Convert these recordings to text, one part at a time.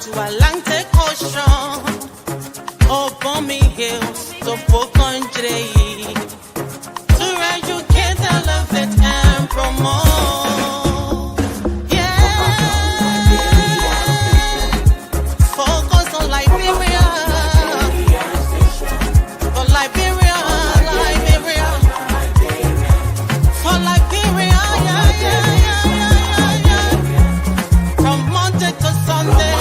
to Atlantic Ocean, upon me hills to country, to educate, elevate, and promote. Yeah, focus on Liberia, for Liberia, Liberia, for Liberia, yeah. From Monday to Sunday.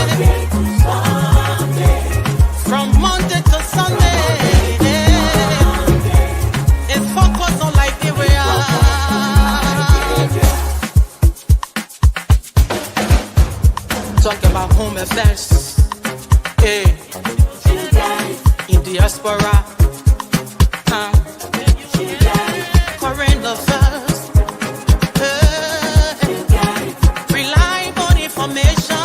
From Monday to Sunday, it's focus on Liberia. Talk about home affairs, in diaspora, current affairs, reliable information.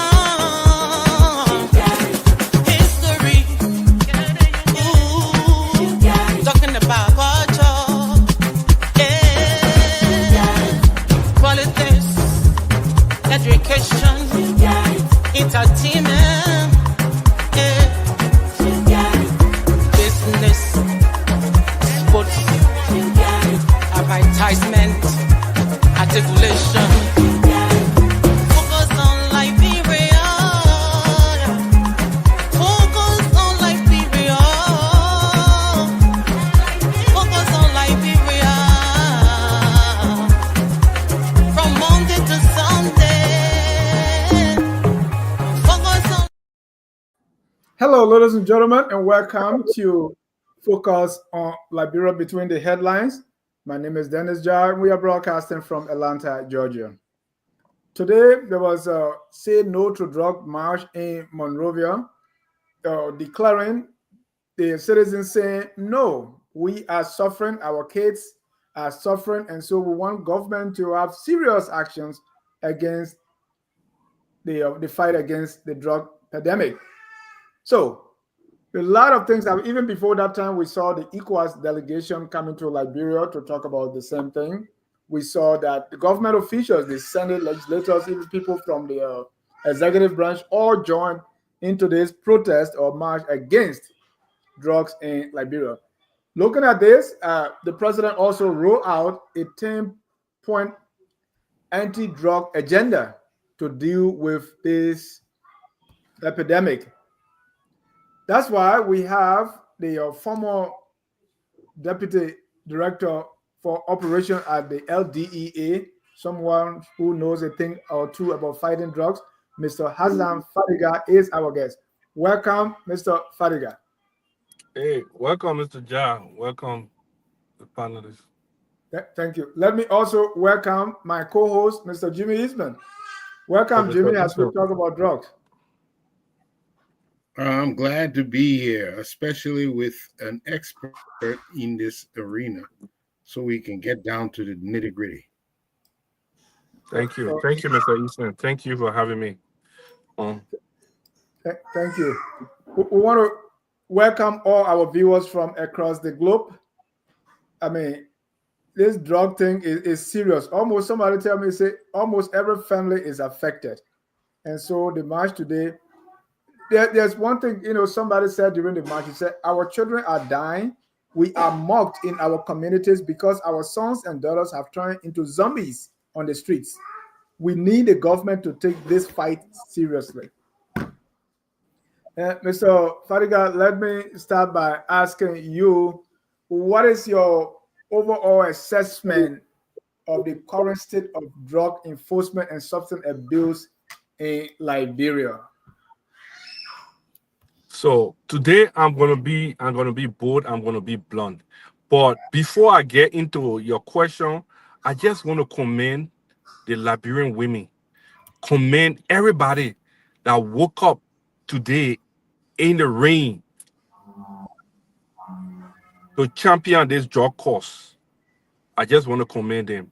Education, entertainment, business, sports, advertisement, articulation. Focus on Liberia. Focus on Liberia. Focus on Liberia. From Monday to Sunday. Hello, ladies and gentlemen, and welcome to Focus on Liberia Between the Headlines. My name is Dennis Jar, and we are broadcasting from Atlanta, Georgia. Today, there was a Say No to Drug March in Monrovia, declaring the citizens saying, no, we are suffering, our kids are suffering, and so we want government to have serious actions against the fight against the drug epidemic. So, a lot of things, even before that time, we saw the ECOWAS delegation coming to Liberia to talk about the same thing. We saw that the government officials, the Senate legislators, even people from the executive branch, all joined into this protest or march against drugs in Liberia. Looking at this, the president also rolled out a 10-point anti-drug agenda to deal with this epidemic. That's why we have the former deputy director for operation at the LDEA, someone who knows a thing or two about fighting drugs. Mr. Hassan Fadiga is our guest. Welcome, Mr. Fadiga. Hey, welcome, Mr. Ja. Welcome, the panelists. Thank you. Let me also welcome my co-host, Mr. Jimmy Eastman. Welcome, Jimmy, as we talk about drugs. I'm glad to be here, especially with an expert in this arena, so we can get down to the nitty-gritty. Thank you. Thank you, Mr. Eastman. Thank you for having me. Thank you. We want to welcome all our viewers from across the globe. I mean, this drug thing is serious. Almost, somebody tell me, say, almost every family is affected. And so the march today, there's one thing, somebody said during the march, he said, our children are dying. We are mocked in our communities because our sons and daughters have turned into zombies on the streets. We need the government to take this fight seriously. Mr. Fadiga, let me start by asking you, what is your overall assessment of the current state of drug enforcement and substance abuse in Liberia? So today I'm gonna be bold, I'm gonna be blunt. But before I get into your question, I just want to commend the Liberian women, commend everybody that woke up today in the rain to champion this drug cause. I just want to commend them.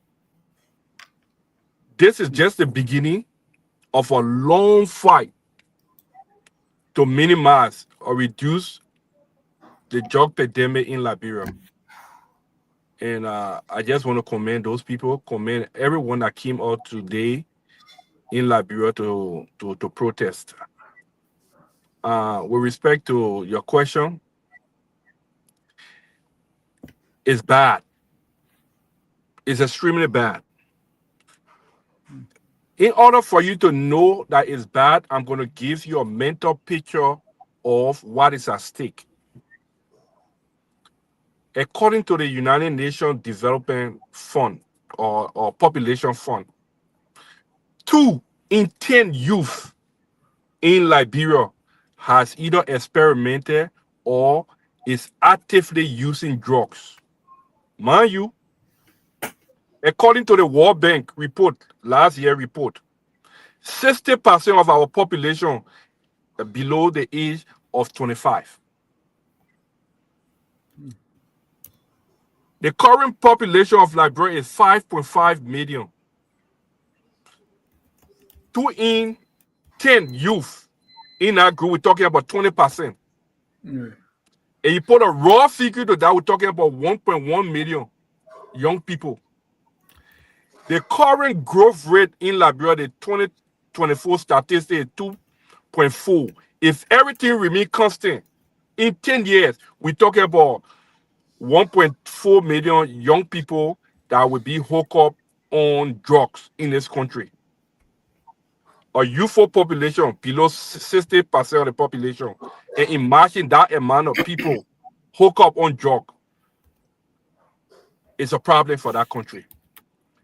This is just the beginning of a long fight to minimize or reduce the drug epidemic in Liberia. And I just want to commend those people, commend everyone that came out today in Liberia to protest. with respect to your question, is bad. It's extremely bad. In order for you to know that it's bad, I'm going to give you a mental picture of what is at stake. According to the United Nations Development Fund or Population Fund, 2 in 10 youth in Liberia has either experimented or is actively using drugs. Mind you, according to the World Bank report, last year report, 60% of our population are below the age of 25. The current population of Liberia is 5.5 million. 2 in 10 youth in that group, we're talking about 20%. Mm. And you put a raw figure to that, we're talking about 1.1 million young people. The current growth rate in Liberia, the 2024 statistic is 2.4. If everything remains constant, in 10 years, we're talking about 1.4 million young people that will be hooked up on drugs in this country. A youthful population below 60% of the population. And imagine that amount of people hooked up on drugs. It's a problem for that country.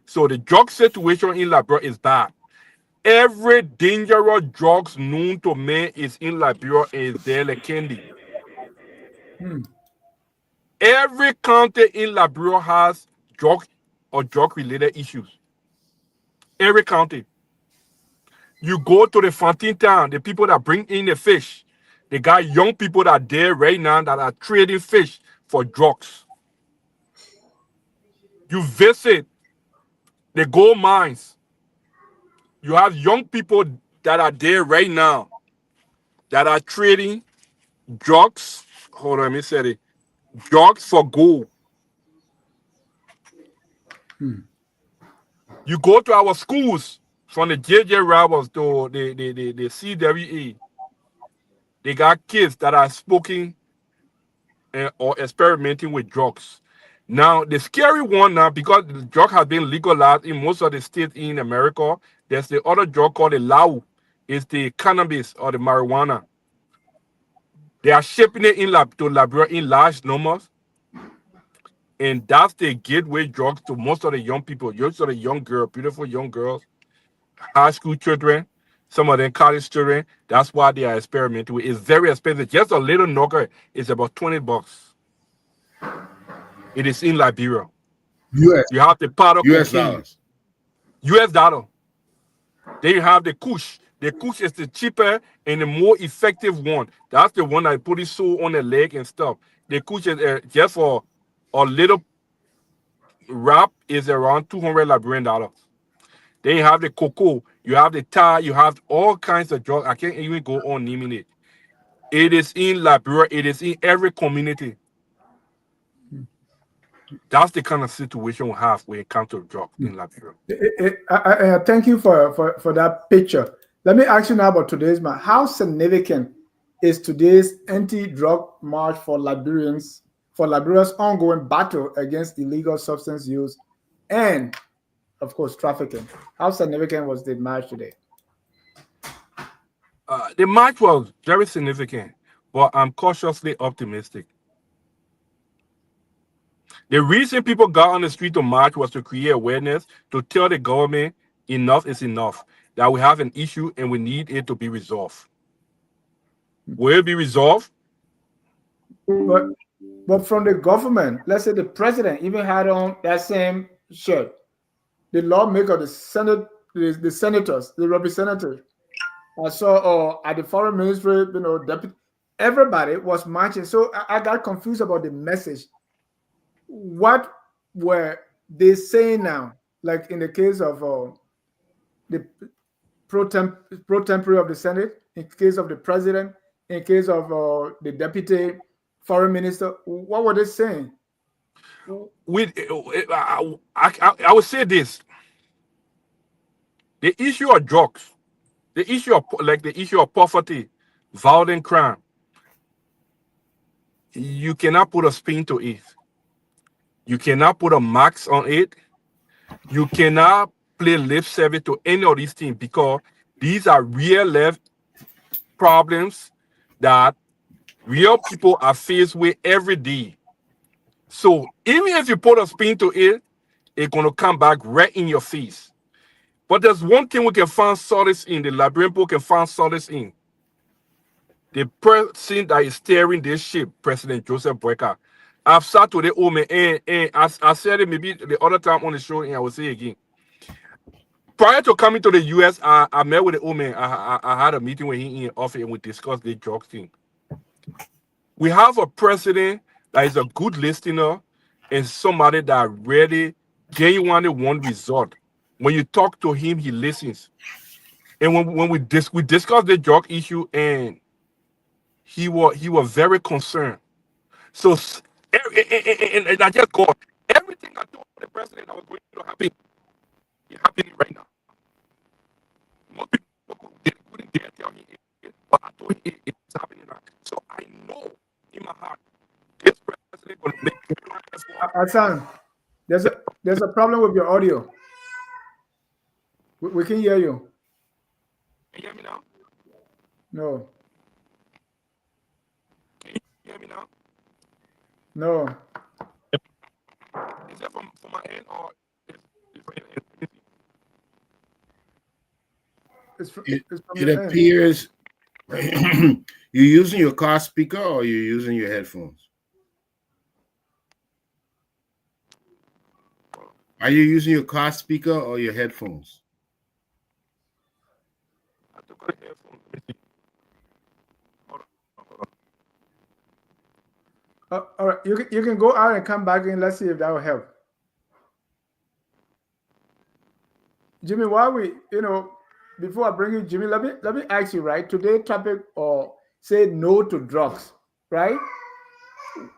So the drug situation in Liberia is bad. Every dangerous drugs known to man is in Liberia and is there like candy. Every county in Liberia has drug or drug-related issues. Every county. You go to the Fontaine town, the people that bring in the fish, they got young people that are there right now that are trading fish for drugs. You visit the gold mines. You have young people that are there right now that are trading drugs. Hold on, let me say it. Drugs for gold. You go to our schools from the JJ Roberts to the CWA. They got kids that are smoking or experimenting with drugs. Now, the scary one now, because the drug has been legalized in most of the states in America, there's the other drug called the LAU. It's the cannabis or the marijuana. They are shipping it to Liberia in large numbers. And that's the gateway drugs to most of the young people, most of the young girls, beautiful young girls, high school children, some of them college children. That's why they are experimenting with. It's very expensive. Just a little knocker is about $20. It is in Liberia. US You have the powder US cocaine, dollars. US dollar. Then you have the kush. The kush is the cheaper and the more effective one. That's the one that put it so on the leg and stuff. The kush is just for a little wrap is around 200 Liberian dollars. Then you have the cocoa, you have the tar, you have all kinds of drugs. I can't even go on naming it. It is in Liberia, it is in every community. That's the kind of situation we have when it comes to drugs in Liberia. I thank you for that picture. Let me ask you now about today's march. How significant is today's anti-drug march for Liberians, for Liberia's ongoing battle against illegal substance use and, of course, trafficking? How significant was the march today? The march was very significant, but I'm cautiously optimistic. The reason people got on the street to march was to create awareness, to tell the government enough is enough, that we have an issue and we need it to be resolved. Will it be resolved? But from the government, let's say the president even had on that same shirt. The lawmaker, the senate, the senators, the representatives. I saw at the foreign ministry, deputy, everybody was marching. So I got confused about the message. What were they saying now? Like in the case of the pro tempore of the Senate, in case of the president, in case of the deputy foreign minister, what were they saying? I would say this: the issue of drugs, the issue of poverty, violent crime. You cannot put a spin to it. You cannot put a max on it. You cannot play lip service to any of these things because these are real life problems that real people are faced with every day. So even if you put a spin to it, it's gonna come back right in your face. But there's one thing we can find solace in, the Liberian people can find solace in. The person that is steering this ship, President Joseph Boyka. I've sat to the old man, and I said it maybe the other time on the show, and I will say it again. Prior to coming to the US, I met with the old man. I had a meeting with him in the office, and we discussed the drug thing. We have a president that is a good listener and somebody that really genuinely want result. When you talk to him, he listens. And when we discussed the drug issue, and he was very concerned. So and I just got everything I told the president I was going to happen. It's happening right now. Most people couldn't dare tell me it, but I told him it's happening now. So I know in my heart this president will make Hassan, there's a problem with your audio. We can hear you. Can you hear me now? No. Can you hear me now? No. Is that from my end or It's from It your end. appears you're using your car speaker or you're using your headphones. Are you using your car speaker or your headphones? I took the headphone. Hold on. All right, you can go out and come back in. Let's see if that will help. Jimmy, while we, before I bring you, Jimmy, let me ask you, right? Today's topic or say no to drugs, right?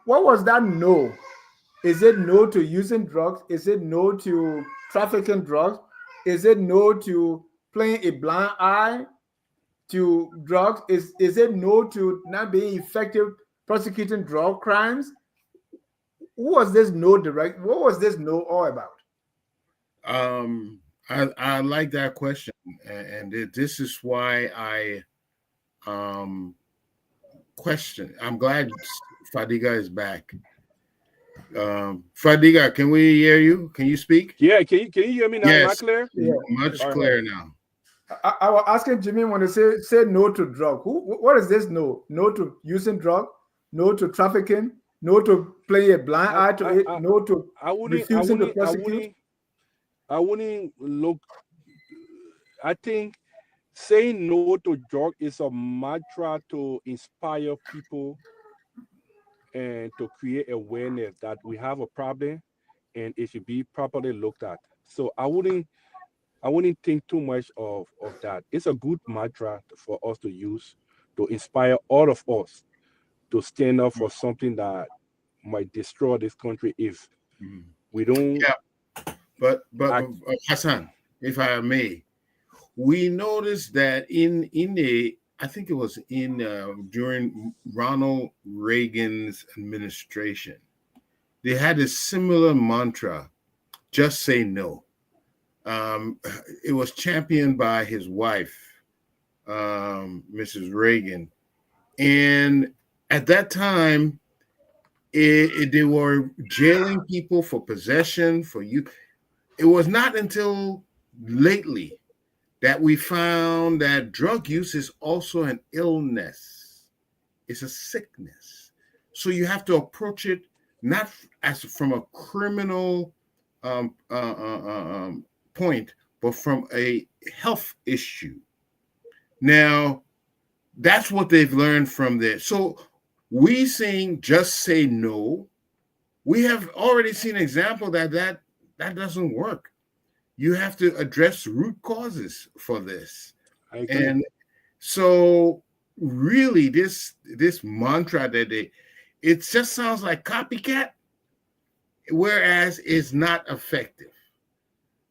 What was that no? Is it no to using drugs? Is it no to trafficking drugs? Is it no to playing a blind eye to drugs? Is it no to not being effective prosecuting drug crimes? What was this no all about? I like that question, and this is why I question. I'm glad Fadiga is back. Fadiga, can we hear you? Can you speak? Yeah, can you hear me now? Am I Yes, clear? Yeah. much All right. clearer now. I was asking Jimmy when they say no to drug. What is this no? No to using drug, no to trafficking, no to playing a blind eye to it, no to refusing to prosecute. I wouldn't look. I think saying no to drug is a mantra to inspire people and to create awareness that we have a problem and it should be properly looked at. So I wouldn't think too much of that. It's a good mantra for us to use to inspire all of us to stand up for something that might destroy this country if we don't. Yeah, but Hassan, if I may, we noticed that I think it was during Ronald Reagan's administration, they had a similar mantra: just say no. It was championed by his wife, Mrs. Reagan, and at that time, they were jailing people for possession for you. It was not until lately that we found that drug use is also an illness. It's a sickness. So you have to approach it not as from a criminal point, but from a health issue. Now, that's what they've learned from this. So we saying just say no. We have already seen an example that doesn't work. You have to address root causes for this. I agree. And so really this mantra it just sounds like copycat, whereas it's not effective.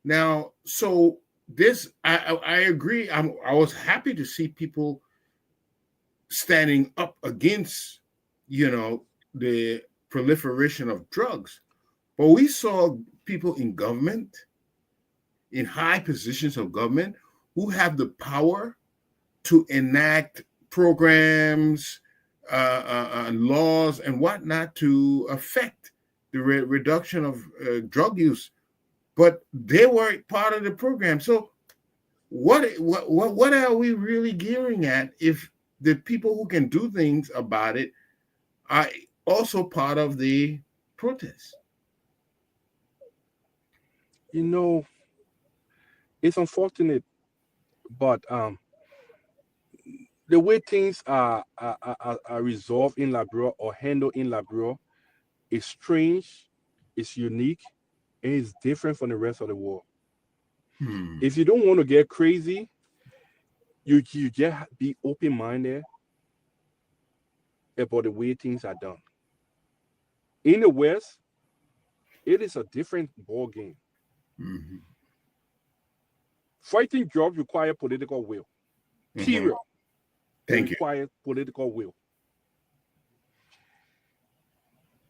Now, so this I agree. I was happy to see people standing up against, the proliferation of drugs. But we saw people in government, in high positions of government, who have the power to enact programs, laws, and whatnot to affect the reduction of drug use. But they weren't part of the program. So what are we really gearing at if the people who can do things about it are also part of the protest? It's unfortunate, but the way things are resolved in Liberia or handled in Liberia is strange, it's unique, and it's different from the rest of the world. If you don't want to get crazy, you just be open-minded about the way things are done. In the West, it is a different ball game. Fighting drugs requires political will. Period. Thank It you. requires political will.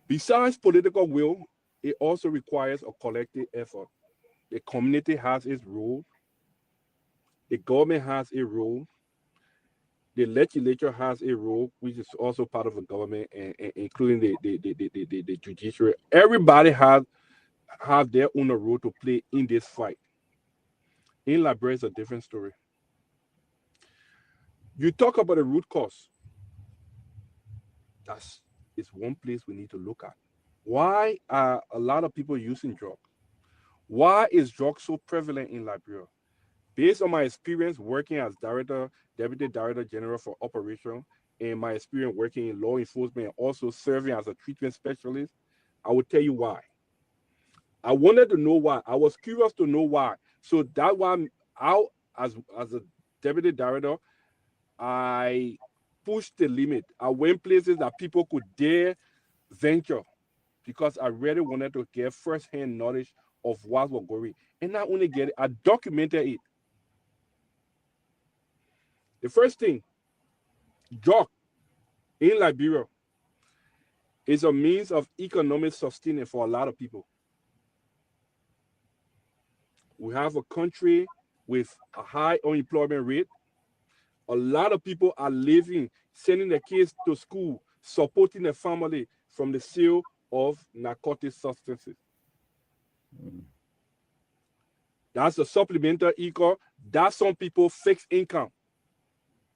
Besides political will, it also requires a collective effort. The community has its role. The government has a role. The legislature has a role, which is also part of the government, and including the judiciary. Everybody have their own role to play in this fight. In Liberia, it's a different story. You talk about the root cause. It's one place we need to look at. Why are a lot of people using drugs? Why is drugs so prevalent in Liberia? Based on my experience working as Deputy Director General for Operation, and my experience working in law enforcement and also serving as a treatment specialist, I will tell you why. I wanted to know why. I was curious to know why. So that's why as a Deputy Director, I pushed the limit. I went places that people could dare venture because I really wanted to get first-hand knowledge of what was going. And not only get it, I documented it. The first thing, drug in Liberia is a means of economic sustenance for a lot of people. We have a country with a high unemployment rate. A lot of people are living, sending their kids to school, supporting their family from the sale of narcotic substances. That's a supplemental income. That's some people fixed income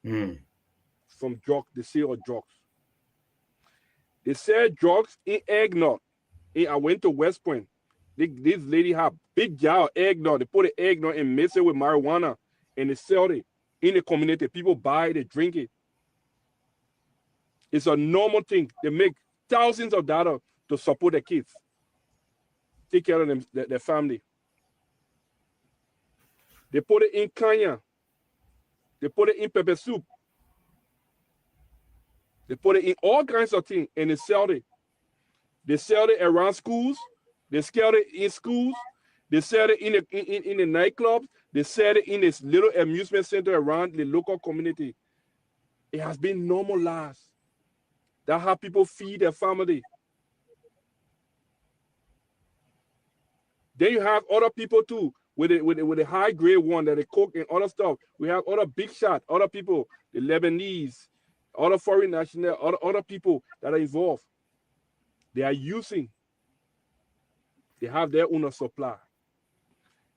from drugs, the sale of drugs. They sell drugs in eggnog. I went to West Point. This lady have big jar of eggnog. They put the eggnog and mix it with marijuana, and they sell it in the community. People buy it, they drink it. It's a normal thing. They make thousands of dollars to support their kids, take care of them, their family. They put it in kanya. They put it in pepper soup. They put it in all kinds of things, and they sell it. They sell it around schools. They sell it in schools. They sell it in the nightclubs. They sell it in this little amusement center around the local community. It has been normalized. That's how people feed their family. Then you have other people too, with the high grade one that they cook and other stuff. We have other big shots, other people, the Lebanese, other foreign national, other people that are involved. They are using. They have their own supply.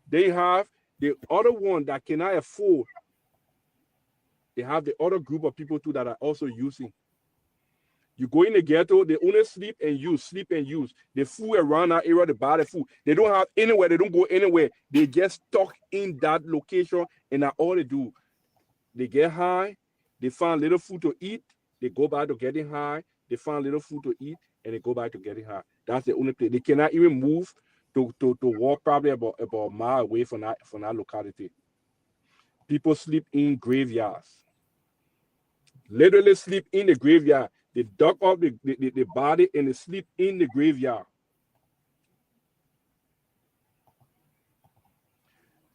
They have the other one that cannot afford. They have the other group of people too that are also using. You go in the ghetto, they only sleep and use. The food around that area, they buy the food. They don't have anywhere, they don't go anywhere. They just stuck in that location, and that's all they do. They get high, they find little food to eat, they go back to getting high, they find little food to eat, and they go back to getting high. That's the only place. They cannot even move to walk probably about a mile away from that locality. People sleep in graveyards. Literally sleep in the graveyard. They dug up the body and they sleep in the graveyard.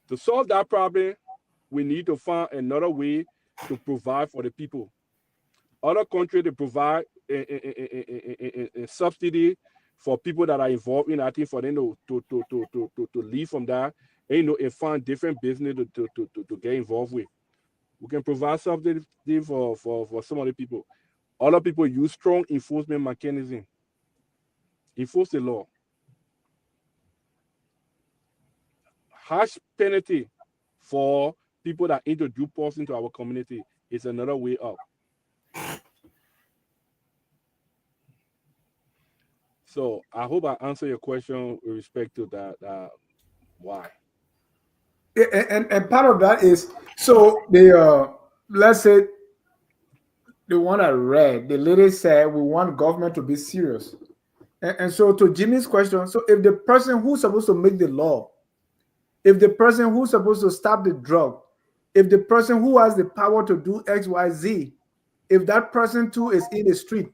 To solve that problem, we need to find another way to provide for the people. Other countries, they provide a subsidy for people that are involved in, I think, for them to leave from that, and, and find different business to get involved with. We can provide subsidy for some of the people. Other people use strong enforcement mechanism, enforce the law. Harsh penalty for people that introduce poison into our community is another way up. So I hope I answer your question with respect to that. Why? And part of that is, so the let's say the one I read, the lady said we want government to be serious. And so to Jimmy's question, so if the person who's supposed to make the law, if the person who's supposed to stop the drug, if the person who has the power to do X, Y, Z, if that person too is in the street,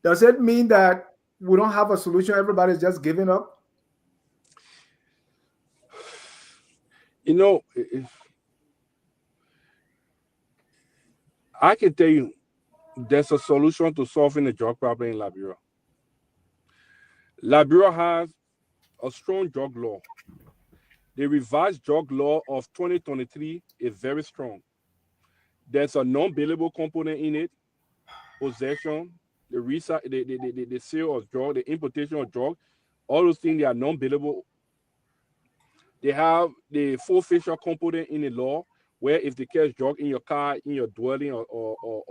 does it mean that we don't have a solution? Everybody's just giving up? You know, I can tell you there's a solution to solving the drug problem in Liberia. Liberia has a strong drug law. The revised drug law of 2023 is very strong. There's a non-bailable component in it, possession, the sale of drug, the importation of drug, all those things, they are non-bailable. They have the forfeiture component in the law, where if they catch drug in your car, in your dwelling, or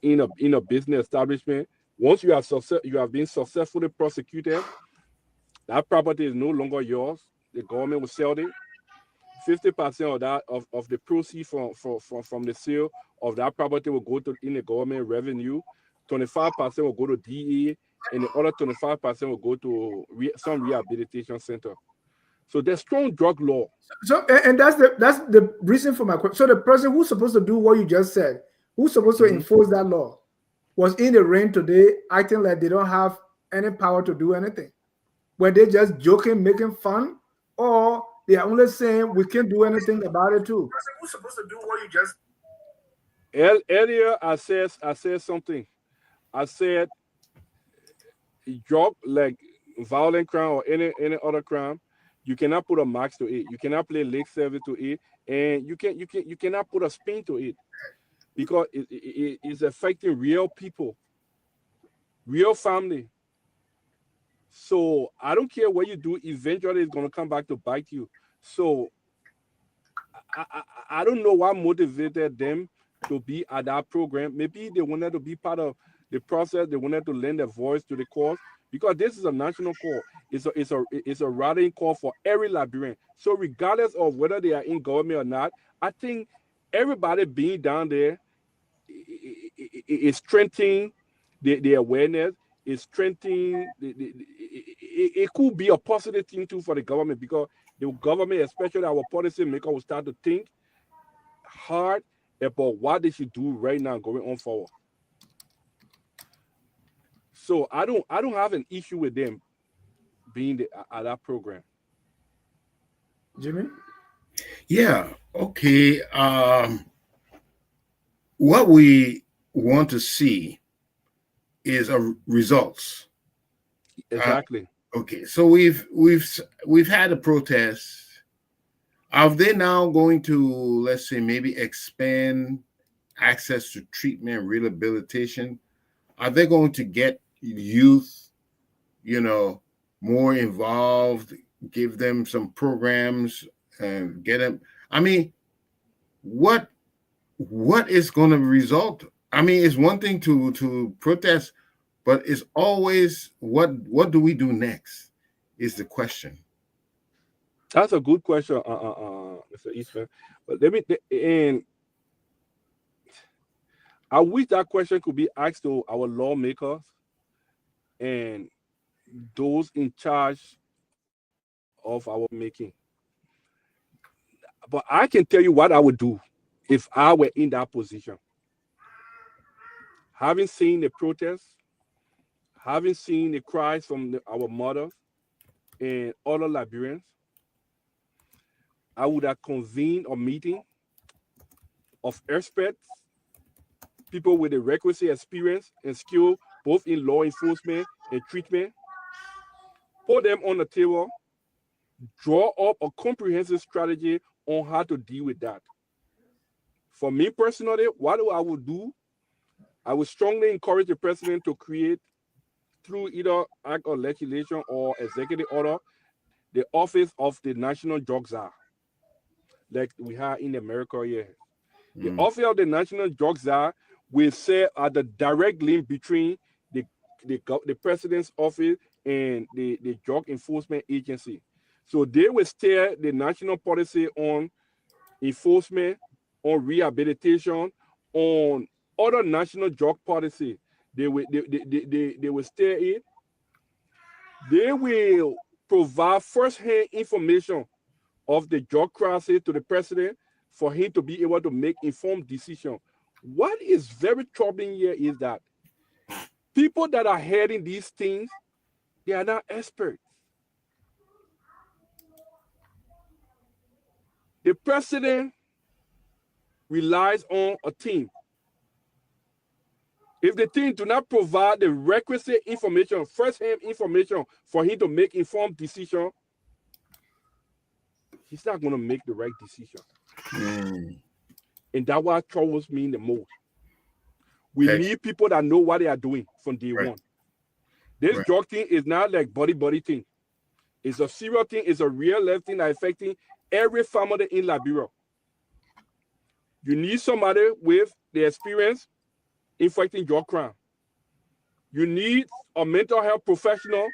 in a business establishment, once you have been successfully prosecuted, that property is no longer yours. The government will sell it. 50% of that of the proceeds from the sale of that property will go to in the government revenue. 25% will go to DEA, and the other 25% will go to some rehabilitation center. So there's strong drug law. So and that's the reason for my question. So the person who's supposed to do what you just said, who's supposed to enforce that law, was in the rain today, acting like they don't have any power to do anything. Were they just joking, making fun, or they are only saying we can't do anything about it too? The person who's supposed to do what you just Earlier, I said something. I said drug, like violent crime or any other crime, you cannot put a max to it. You cannot play lip service to it, and you cannot put a spin to it, because it is affecting real people, real family. So I don't care what you do. Eventually, it's gonna come back to bite you. So I don't know what motivated them to be at that program. Maybe they wanted to be part of the process. They wanted to lend their voice to the cause, because this is a national call. It's a rallying call for every Liberian. So regardless of whether they are in government or not, I think everybody being down there is strengthening the awareness. Is strengthening it could be a positive thing too for the government, because the government, especially our policy maker, will start to think hard about what they should do right now going on forward. So I don't have an issue with them being at that program. Jimmy? Yeah. Okay. What we want to see is results. Exactly. Okay. So we've had a protest. Are they now going to, let's say, maybe expand access to treatment, rehabilitation? Are they going to get youth, more involved, give them some programs, and get them? I mean, what is going to result? I mean, it's one thing to protest, but it's always what do we do next is the question. That's a good question, Mr. Eastman. But and I wish that question could be asked to our lawmakers and those in charge of our making. But I can tell you what I would do if I were in that position. Having seen the protests, having seen the cries from our mothers and other Liberians, I would have convened a meeting of experts people with the requisite experience and skill, both in law enforcement and treatment, put them on the table, draw up a comprehensive strategy on how to deal with that. For me personally, what I would do, I would strongly encourage the president to create, through either act of legislation or executive order, the office of the National Drug Czar, like we have in America here. The office of the National Drug Czar will serve as the direct link between the president's office and the drug enforcement agency. So they will steer the national policy on enforcement, on rehabilitation, on other national drug policy. They will steer it. They will provide first-hand information of the drug crisis to the president for him to be able to make informed decisions. What is very troubling here is that people that are heading these things, they are not experts. The president relies on a team. If the team do not provide the requisite information, first-hand information for him to make informed decision, he's not going to make the right decision. And that's what troubles me the most. We need people that know what they are doing from day one. This drug thing is not like buddy thing. It's a serious thing. It's a real life thing that affecting every family in Liberia. You need somebody with the experience in fighting drug crime. You need a mental health professional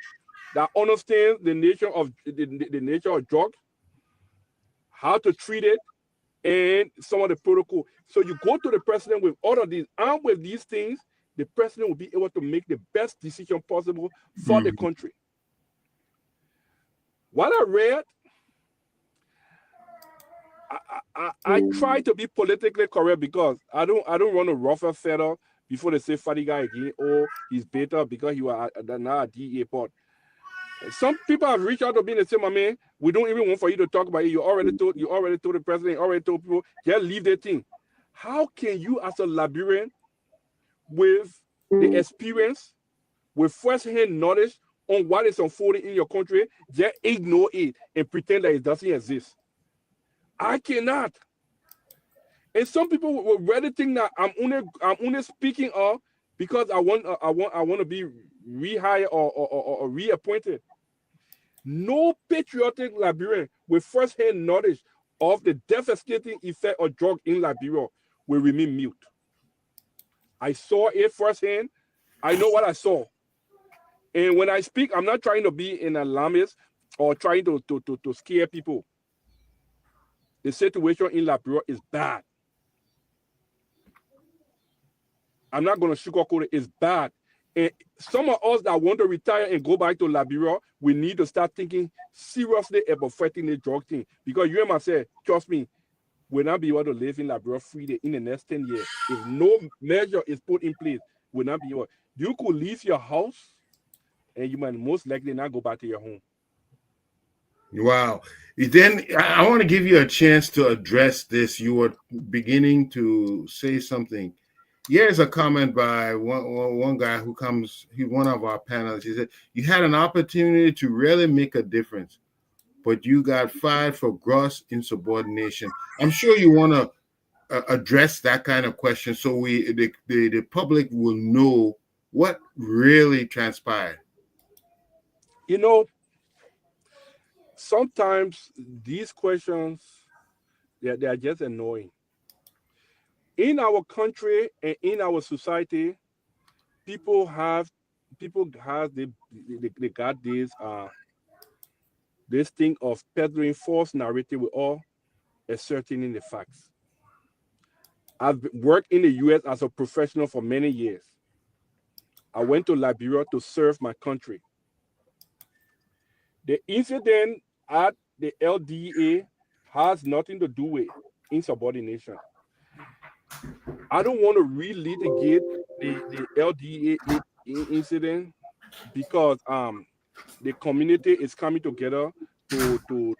that understands the nature of the nature of drugs, how to treat it, and some of the protocol. So you go to the president with all of these, armed with these things, the president will be able to make the best decision possible for the country. What I read, I try to be politically correct because I don't want to ruffle feather before they say Fadiga again, or he's better because he was now a DEA port. Some people have reached out to me and say, my man, we don't even want for you to talk about it. You already told the president, you already told people, just leave that thing. How can you, as a Liberian, with the experience, with first-hand knowledge on what is unfolding in your country, just ignore it and pretend that it doesn't exist? I cannot. And some people will rather think that I'm only speaking up because I want to be rehired or reappointed. No patriotic Liberian with first-hand knowledge of the devastating effect of drug in Liberia will remain mute. I saw it firsthand. I know what I saw. And when I speak, I'm not trying to be an alarmist or trying to scare people. The situation in Liberia is bad. I'm not going to sugarcoat it. It's bad. And some of us that want to retire and go back to Liberia, we need to start thinking seriously about fighting the drug thing. Because you and myself, trust me, we'll not be able to live in Liberia freely in the next 10 years. If no measure is put in place, we'll not be able. You could leave your house and you might most likely not go back to your home. Wow. Then I want to give you a chance to address this. You were beginning to say something. Here's a comment by one guy who comes, he's one of our panelists. He said, you had an opportunity to really make a difference, but you got fired for gross insubordination. I'm sure you want to address that kind of question so the public will know what really transpired. You know, sometimes these questions, they are just annoying. In our country and in our society, people they got this thing of peddling false narrative with all ascertaining the facts. I've worked in the US as a professional for many years. I went to Liberia to serve my country. The incident at the LDEA has nothing to do with insubordination. I don't want to relitigate the LDEA incident because the community is coming together to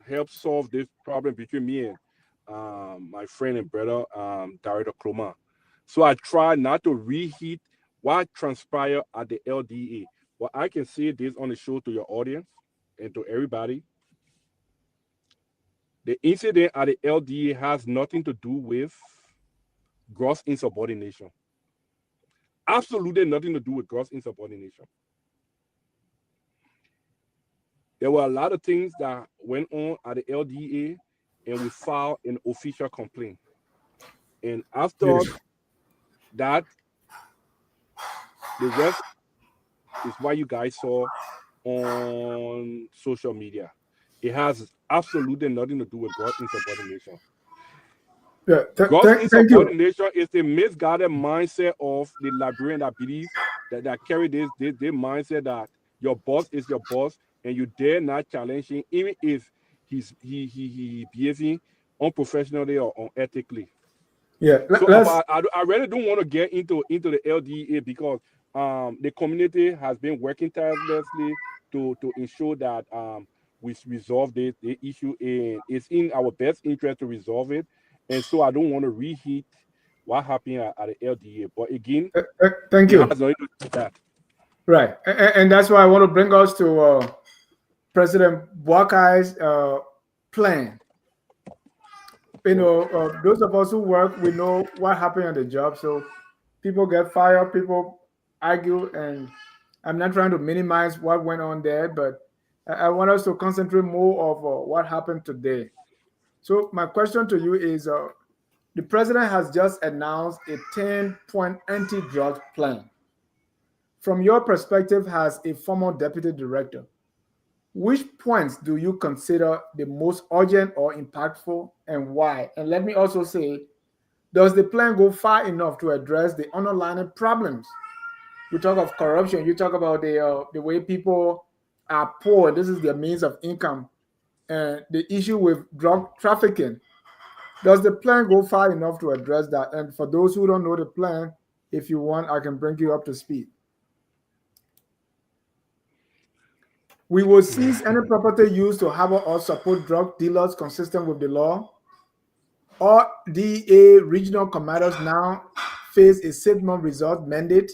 help solve this problem between me and my friend and brother, Director Cloma. So I try not to reheat what transpired at the LDA. But I can say this on the show to your audience and to everybody. The incident at the LDA has nothing to do with gross insubordination. Absolutely nothing to do with gross insubordination. There were a lot of things that went on at the LDA, and we filed an official complaint. And after that, the rest is what you guys saw on social media. It has absolutely nothing to do with gross insubordination. Yeah, Gross thank you. insubordination is the misguided mindset of the Liberian that believe that carry this mindset that your boss is your boss and you dare not challenge him, even if he behaving unprofessionally or unethically. Yeah, So let's. I really don't want to get into the LDA because the community has been working tirelessly to ensure that we resolve the issue, and it's in our best interest to resolve it. And so I don't want to reheat what happened at the LDA. But again, Thank it you. has nothing to do with that. Right, and that's why I want to bring us to President Buakai's plan. You know, those of us who work, we know what happened on the job. So people get fired, people argue, and I'm not trying to minimize what went on there, but I want us to concentrate more of what happened today. So my question to you is, the president has just announced a 10-point anti-drug plan. From your perspective as a former deputy director, which points do you consider the most urgent or impactful, and why? And let me also say, does the plan go far enough to address the underlying problems? You talk of corruption, you talk about the way people are poor, this is their means of income, and the issue with drug trafficking. Does the plan go far enough to address that? And for those who don't know the plan, if you want, I can bring you up to speed. We will seize any property used to harbor or support drug dealers consistent with the law. All DEA regional commanders now face a 6-month result mandate.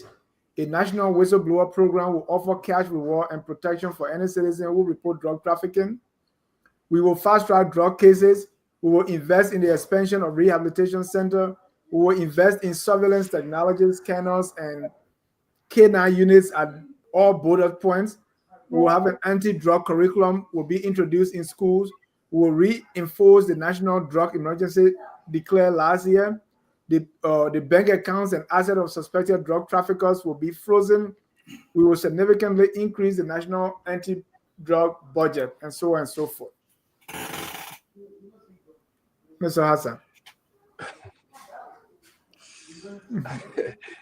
A national whistleblower program will offer cash reward and protection for any citizen who report drug trafficking. We will fast-track drug cases. We will invest in the expansion of rehabilitation center. We will invest in surveillance technologies, scanners, and K9 units at all border points. We will have an anti-drug curriculum will be introduced in schools. We will reinforce the national drug emergency declared last year. The bank accounts and assets of suspected drug traffickers will be frozen. We will significantly increase the national anti-drug budget, and so on and so forth. Mr. Hassan.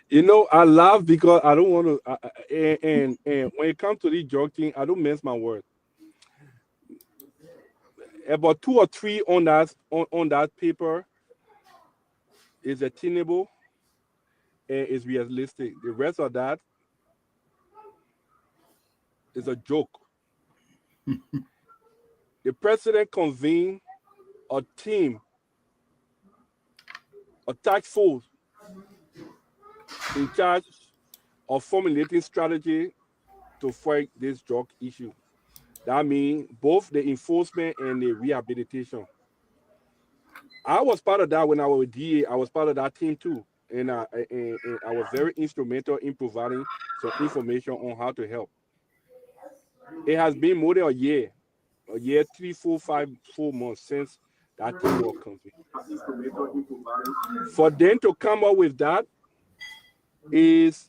You know, I laugh because I don't want to. And when it comes to the drug thing, I don't mince my word. About 2 or 3 on that paper is attainable and is realistic. The rest of that is a joke. The president convened a team, a task force in charge of formulating strategy to fight this drug issue. That means both the enforcement and the rehabilitation. I was part of that when I was with DA. I was part of that team too. And I was very instrumental in providing some information on how to help. It has been more than a year, 3, 4, 5, 4 months since that team was convened. For them to come up with that is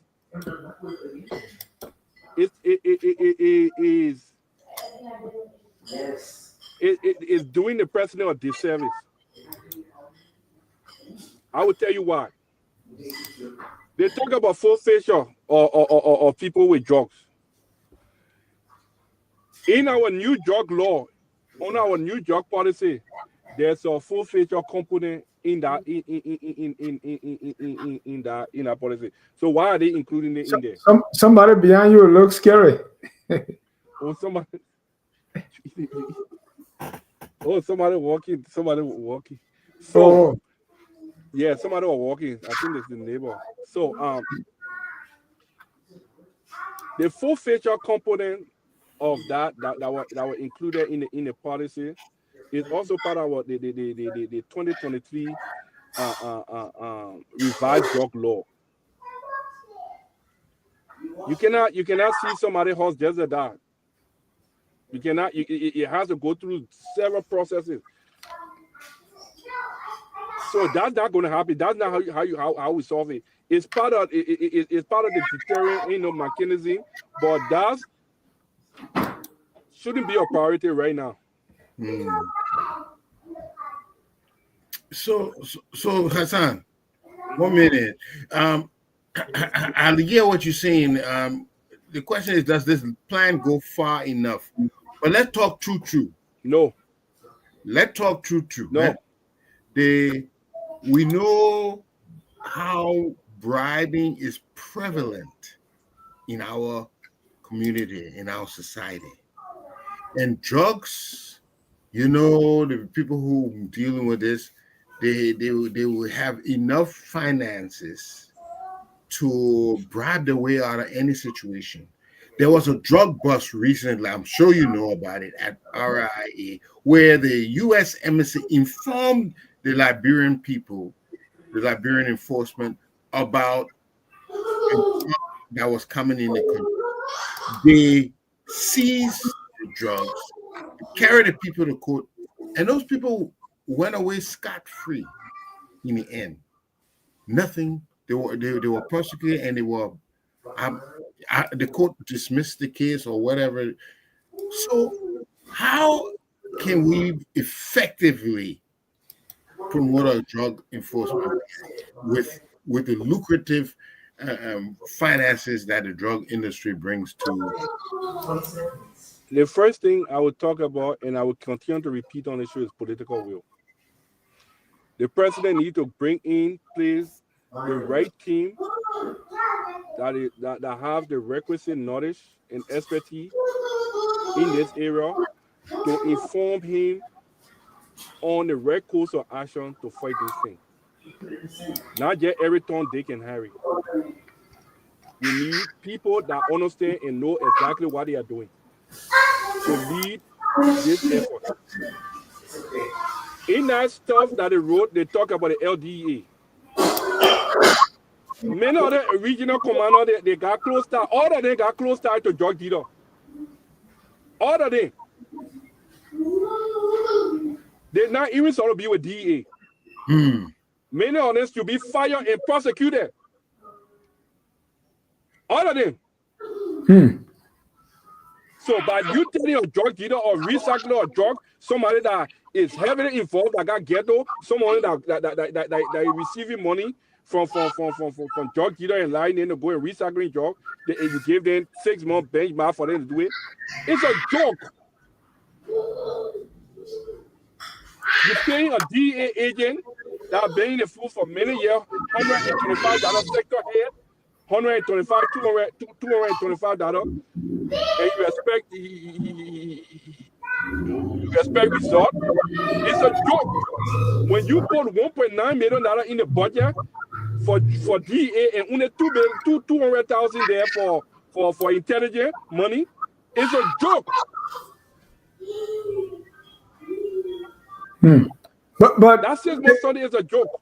doing the president a disservice. I will tell you why. They talk about forfeiture or people with drugs. In our new drug law, on our new drug policy, there's a forfeiture component in that in that policy. So why are they including it in there? Somebody behind you looks scary. Or somebody. Oh, somebody walking. So Yeah, somebody was walking. I think it's the neighbor. So the full feature component of that were included in the policy is also part of what the 2023 revised drug law. You cannot see somebody horse just like that. You cannot. It has to go through several processes. So that's not going to happen. That's not how we solve it. It's part of it's part of the deterrent mechanism, but that shouldn't be a priority right now. Hmm. So Hassan, 1 minute. I hear what you're saying. The question is, does this plan go far enough? But let's talk true. No, Let's talk true. no. We know how bribing is prevalent in our community, in our society. And drugs, the people who dealing with this, they will have enough finances to bribe their way out of any situation. There was a drug bust recently, I'm sure you know about it, at RIA, where the U.S. Embassy informed the Liberian people, the Liberian enforcement, about a drug that was coming in the country. They seized the drugs, carried the people to court, and those people went away scot-free in the end. Nothing. They were prosecuted, and they were the court dismissed the case or whatever. So how can we effectively promote a drug enforcement with the lucrative finances that the drug industry brings to? The first thing I would talk about, and I will continue to repeat on the issue, is political will. The president needs to bring in place the right team that have the requisite knowledge and expertise in this area to inform him on the right course of action to fight this thing. Not just every Tom, Dick, and Harry. We need people that understand and know exactly what they are doing to lead this effort. In that stuff that they wrote, they talk about the LDEA. Many of the regional commanders, they got close tie. All of them got close tie to drug dealer. All of them. They're not even sort of be with DEA. Many of them should be fired and prosecuted. All of them. So by you telling a drug dealer or recycler of drug, somebody that is heavily involved, that got ghetto, someone that is receiving money from drug dealer and lying in to go and recycling drug, you give them 6 months benchmark for them to do it. It's a joke. You're paying a DEA agent that been in the food for many years, $125 sector head, $125, $225, and you expect result. It's a joke. When you put $1.9 million in the budget for DEA and only 200,000 there for intelligence money, it's a joke. But that 6 months study is a joke.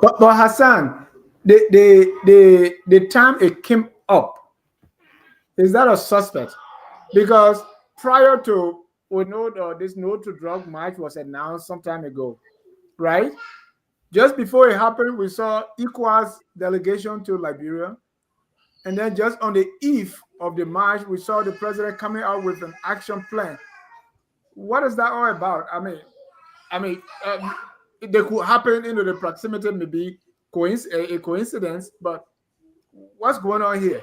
But Hassan, the time it came up, is that a suspect? Because prior to, we know this no to drug march was announced some time ago, right? Just before it happened, we saw ECOWAS delegation to Liberia. And then just on the eve of the march, we saw the president coming out with an action plan. What is that all about? I mean, they could happen into the proximity, maybe a coincidence, but what's going on here?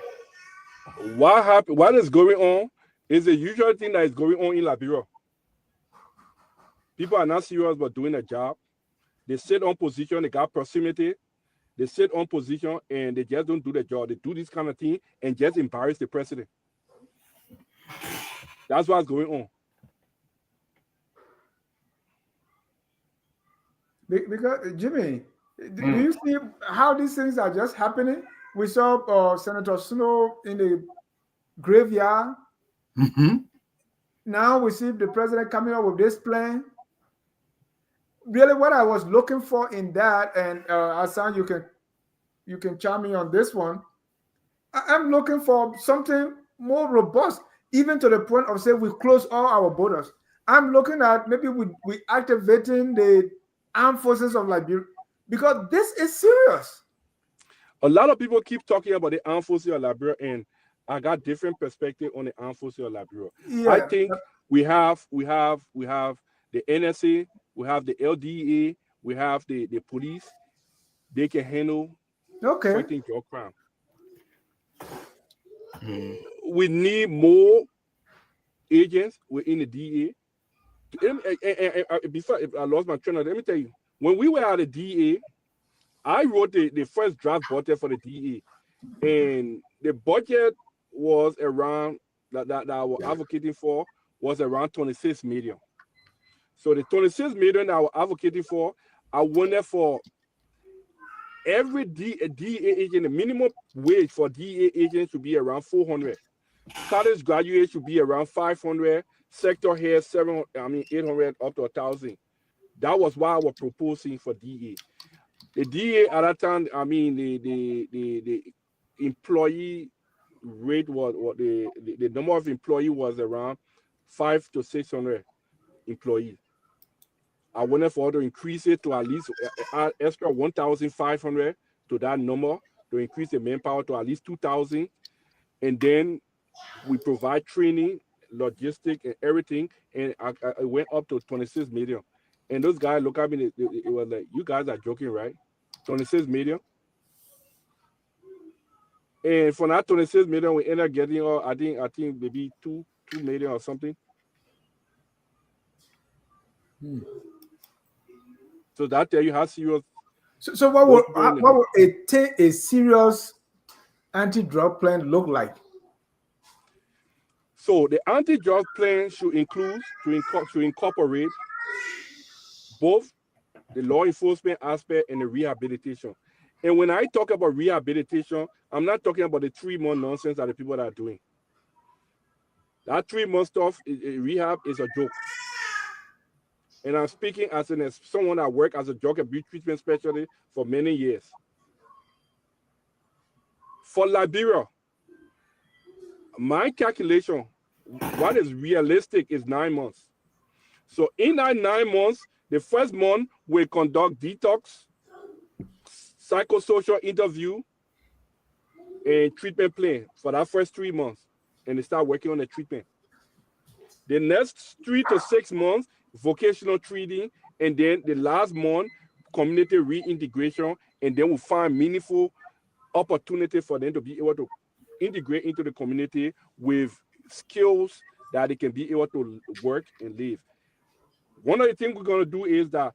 What happened? What is going on is the usual thing that is going on in Liberia. People are not serious about doing a job. They sit on position, they got proximity, they sit on position, and they just don't do the job. They do this kind of thing and just embarrass the president. That's what's going on. Because Jimmy, Do you see how these things are just happening? We saw Senator Snow in the graveyard. Mm-hmm. Now we see the president coming up with this plan. Really, what I was looking for in that, and Hassan, you can chime me on this one. I'm looking for something more robust, even to the point of say we close all our borders. I'm looking at maybe we activating the armed forces of Liberia because this is serious. A lot of people keep talking about the armed forces of Liberia, and I got different perspective on the armed forces of Liberia. I Yeah. think we have the NSA, we have the LDEA, we have the police. They can handle Okay. fighting drug crime. We need more agents within the DEA. Before I lost my train, let me tell you, when we were at the DEA, I wrote the first draft budget for the DEA, and the budget was around that I was advocating for was around 26 million. So the 26 million I was advocating for, I wanted for every DEA agent, the minimum wage for DEA agents should be around 400. College graduates should be around 500. Sector heads 800 up to 1,000. That was what I was proposing for DEA. The DEA at that time, the employee rate was what the number of employees was around 500 to 600 employees. I wanted for her to increase it to at least add extra 1,500 to that number, to increase the manpower to at least 2,000, and then we provide training, logistic, and everything, and I went up to 26 million. And those guys look at me, it was like, you guys are joking, right? 26 million. And for that 26 million, we ended up getting, I think maybe 2 million or something. So that tell you how serious. So what would a serious anti-drug plan look like? So the anti-drug plan should include to incorporate both the law enforcement aspect and the rehabilitation. And when I talk about rehabilitation, I'm not talking about the 3-month nonsense that the people are doing. That 3-month stuff, rehab is a joke. And I'm speaking as someone that worked as a drug abuse treatment specialist for many years. For Liberia, my calculation, what is realistic is 9 months. So in that 9 months, the first month we conduct detox, psychosocial interview, and treatment plan for that first 3 months, and they start working on the treatment. The next 3 to 6 months, vocational training, and then the last month, community reintegration, and then we'll find meaningful opportunity for them to be able to integrate into the community with skills that they can be able to work and live. One of the things we're going to do is that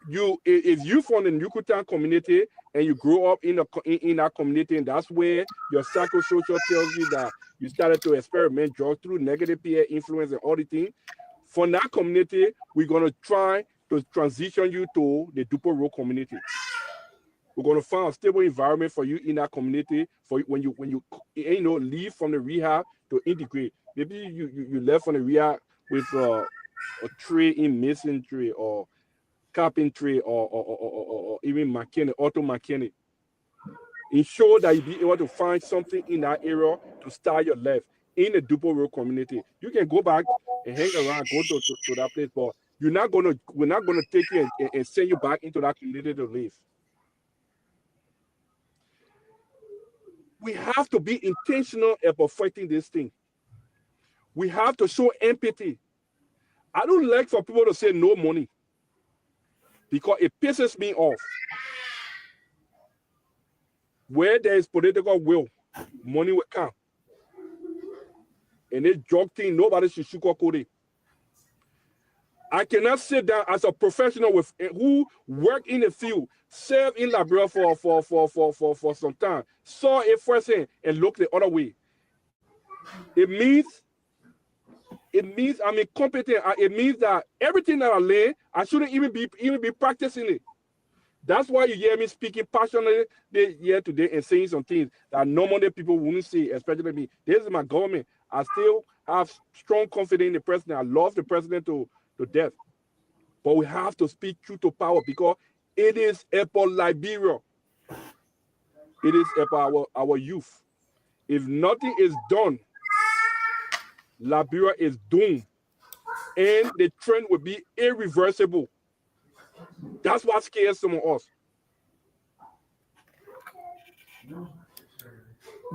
if you from the Yucatan community and you grow up in that community, and that's where your psychosocial tells you that you started to experiment drugs through negative peer influence and all the things, from that community, we're going to try to transition you to the Dupo Road community. We're going to find a stable environment for you in that community for when you leave from the rehab to integrate. Maybe you left from the rehab with a trade in masonry or carpentry or even mechanic, auto mechanic. Ensure that you be able to find something in that area to start your life in the Dupo Road community. You can go back and hang around, go to that place, but we're not gonna take you and send you back into that community to live. We have to be intentional about fighting this thing. We have to show empathy. I don't like for people to say no money because it pisses me off. Where there is political will, money will come. And this drug thing, nobody should sugarcoat it. I cannot sit down as a professional who work in the field, serve in Liberia for some time, saw it firsthand, and look the other way. It means I'm incompetent. It means that everything that I learn, I shouldn't even be practicing it. That's why you hear me speaking passionately here today and saying some things that normally people wouldn't say, especially me. This is my government. I still have strong confidence in the president. I love the president to death. But we have to speak truth to power because it is about Liberia. It is about our youth. If nothing is done, Liberia is doomed. And the trend will be irreversible. That's what scares some of us.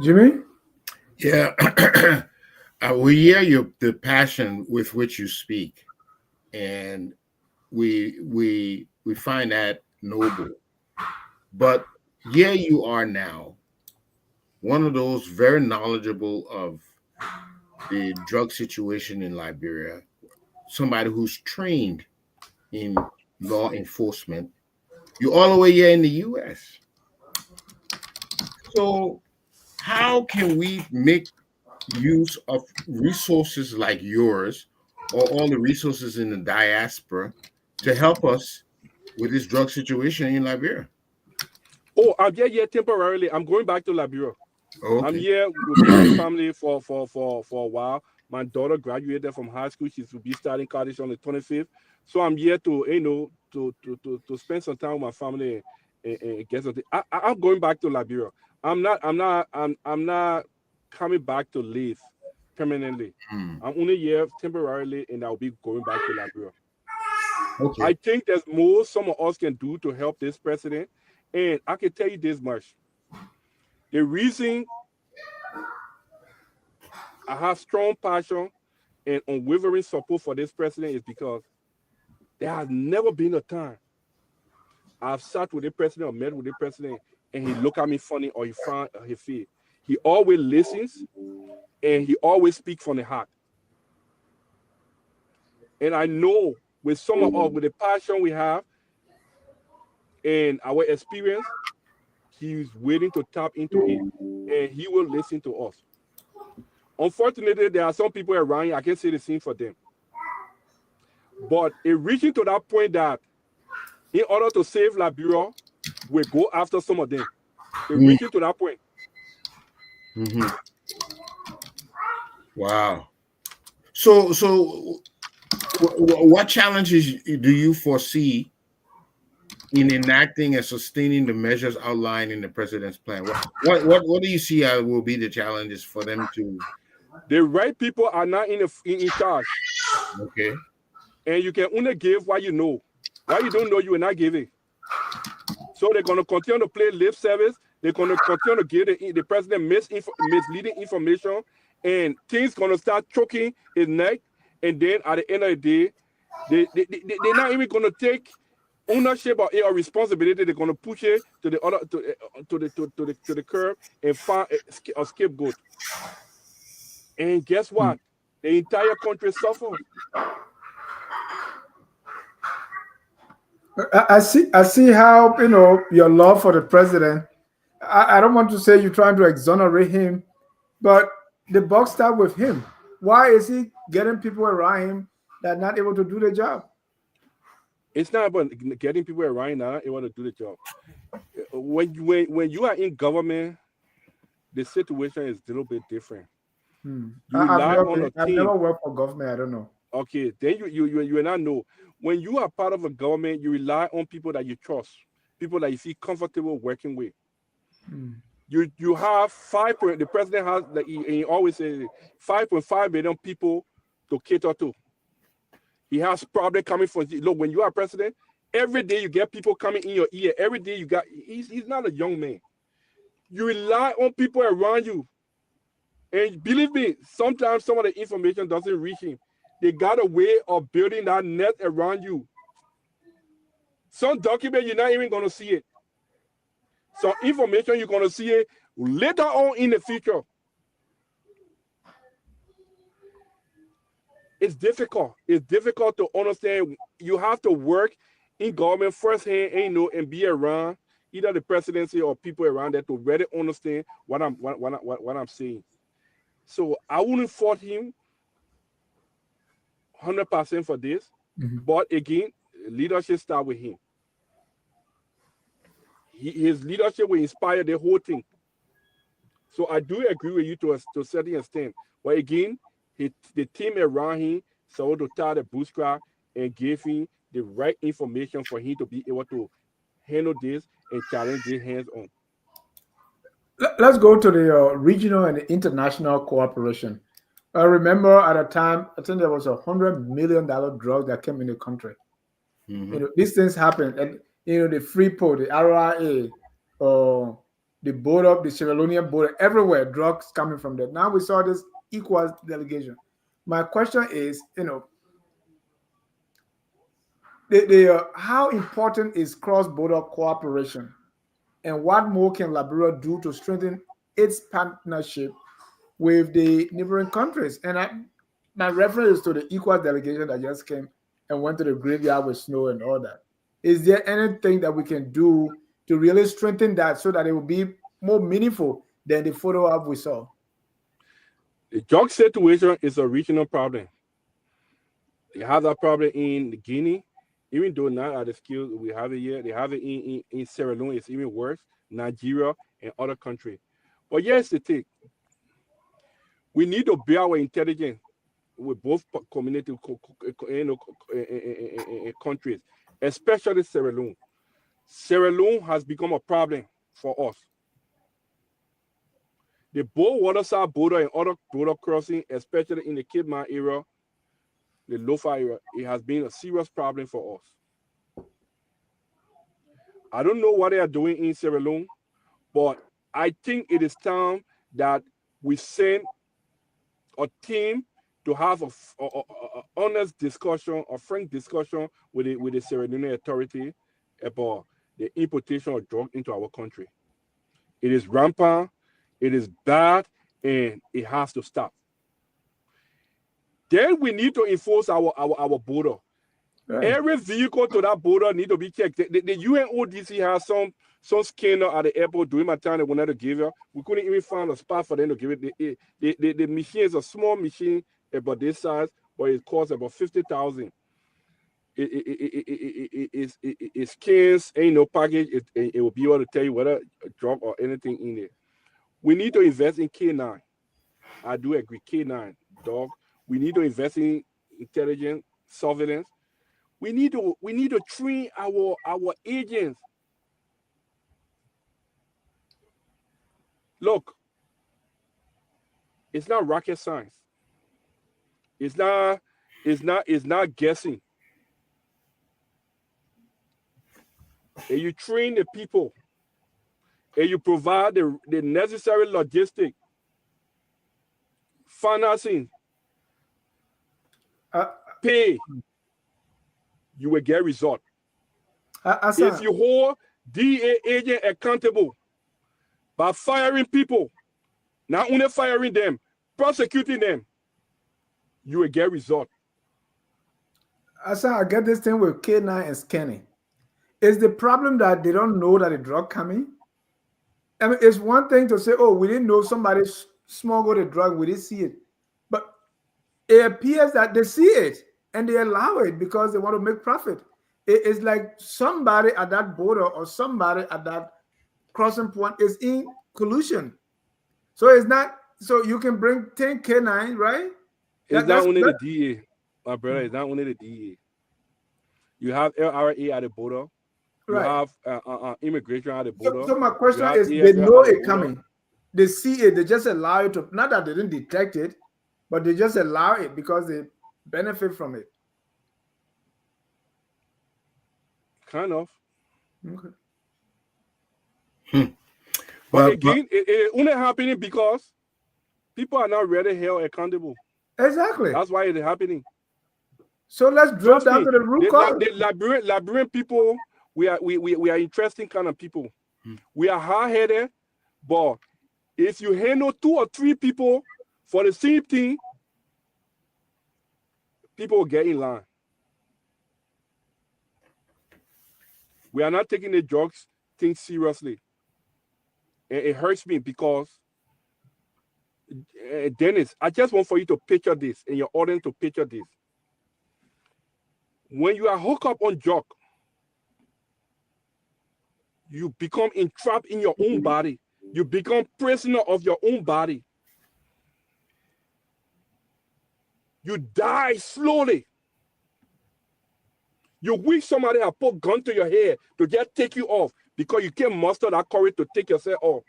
Jimmy? Yeah. We hear the passion with which you speak, and we find that noble. But here you are now, one of those very knowledgeable of the drug situation in Liberia, somebody who's trained in law enforcement. You're all the way here in the U.S. So how can we make use of resources like yours or all the resources in the diaspora to help us with this drug situation in Liberia? Oh, I'm here temporarily. I'm going back to Liberia. Okay. I'm here with my family for a while. My daughter graduated from high school. She's will be starting college on the 25th. So I'm here to to spend some time with my family and get something. I'm going back to Liberia. I'm not coming back to live permanently. I'm only here temporarily, and I'll be going back to Liberia. Okay. I think there's more some of us can do to help this president, and I can tell you this much. The reason I have strong passion and unwavering support for this president is because there has never been a time I've sat with the president or met with the president and he look at me funny or he found his feet. He always listens and he always speaks from the heart. And I know with some of us, with the passion we have and our experience, he's waiting to tap into it and he will listen to us. Unfortunately, there are some people around here, I can't say the same for them. But it reaching to that point that in order to save Liberia, we go after some of them. It reaching to that point. Mm-hmm. Wow. So what challenges do you foresee in enacting and sustaining the measures outlined in the president's plan? What do you see will be the challenges for them to? The right people are not in charge. Okay. And you can only give what you know. What you don't know, you will not give it. So they're going to continue to play lip service. They're going to continue to give the president misleading information, and things going to start choking his neck. And then at the end of the day, they're not even going to take ownership or responsibility. They're going to push it to the other to the curb and find a scapegoat. And guess what? The entire country suffers. I see how, your love for the president. I don't want to say you're trying to exonerate him, but the buck stops with him. Why is he getting people around him that are not able to do the job? It's not about getting people around that are able to do the job. When you are in government, the situation is a little bit different. I've never worked for government. I don't know. Okay, then you will not know. When you are part of a government, you rely on people that you trust, people that you feel comfortable working with. You have the president has, he always says 5.5 million people to cater to. He has probably coming from, look, when you are president, every day you get people coming in your ear. Every day he's not a young man. You rely on people around you. And believe me, sometimes some of the information doesn't reach him. They got a way of building that net around you. Some document, you're not even going to see it. Some information, you're going to see it later on in the future. It's difficult. It's difficult to understand. You have to work in government firsthand, and be around either the presidency or people around there to really understand what I'm saying. So I wouldn't fault him 100% for this, but again, leadership start with him. his leadership will inspire the whole thing. So I do agree with you to a certain extent. But again, the team around him started to tie the bootstrap and gave him the right information for him to be able to handle this and challenge this hands on. Let's go to the regional and international cooperation. I remember at a time, I think there was $100 million drug that came in the country. Mm-hmm. These things happen, and the Freeport, the RIA, the border, the Sierra Leonean border, everywhere, drugs coming from there. Now we saw this equals delegation. My question is, how important is cross-border cooperation, and what more can Liberia do to strengthen its partnership with the neighboring countries? And my reference is to the ECOWAS delegation that just came and went to the graveyard with snow and all that. Is there anything that we can do to really strengthen that so that it will be more meaningful than the photo op we saw? The drug situation is a regional problem. They have that problem in Guinea, even though not at the scale we have it here. They have it in Sierra Leone. It's even worse. Nigeria and other countries. But here's the thing. We need to build our intelligence with both community countries, especially Sierra Leone. Sierra Leone has become a problem for us. The both waterside border and other border crossing, especially in the Cape Mount area, the Lofa area, it has been a serious problem for us. I don't know what they are doing in Sierra Leone, but I think it is time that we send a team to have a honest discussion, a frank discussion with the Sierra Leone authority about the importation of drugs into our country. It is rampant, it is bad, and it has to stop. Then we need to enforce our border. Right. Every vehicle to that border need to be checked. The UNODC has some scanner at the airport during my time they wanted to give it. We couldn't even find a spot for them to give it. The machine is a small machine about this size, but it costs about $50,000. It scans, ain't no package. It will be able to tell you whether a drug or anything in there. We need to invest in K9. I do agree, K9, dog. We need to invest in intelligence, surveillance. We need to train our agents. Look, it's not rocket science. It's not guessing. And you train the people, and you provide the necessary logistic, financing, pay, you will get result. If you hold DEA agent accountable by firing people, not only firing them, prosecuting them, you will get result. Hassan, I get this thing with K9 and scanning. Is the problem that they don't know that the drug coming? I mean, it's one thing to say, oh, we didn't know somebody smuggled a drug, we didn't see it. But it appears that they see it and they allow it because they want to make profit. It's like somebody at that border or somebody at that crossing point is in collusion. So it's not, so you can bring 10 K9, right? It's not only the DEA, my brother, it's not only the DEA. You have LRA at the border. You have immigration at the border. So my question is, they know it coming. They see it. They just allow it to, not that they didn't detect it, but they just allow it because they benefit from it. Kind of. Okay. But again, it only happening because people are not really held accountable. Exactly. That's why it's happening. So let's drill down to the root cause. The Liberian people, we are interesting kind of people. We are hard-headed, but if you handle 2 or 3 people for the same thing, people will get in line. We are not taking the drugs thing seriously. And it hurts me because, Dennis, I just want for you to picture this and your audience to picture this. When you are hooked up on drug, You become entrapped in your own body. You become prisoner of your own body. You die slowly. You wish somebody had put a gun to your head to just take you off because you can't muster that courage to take yourself off.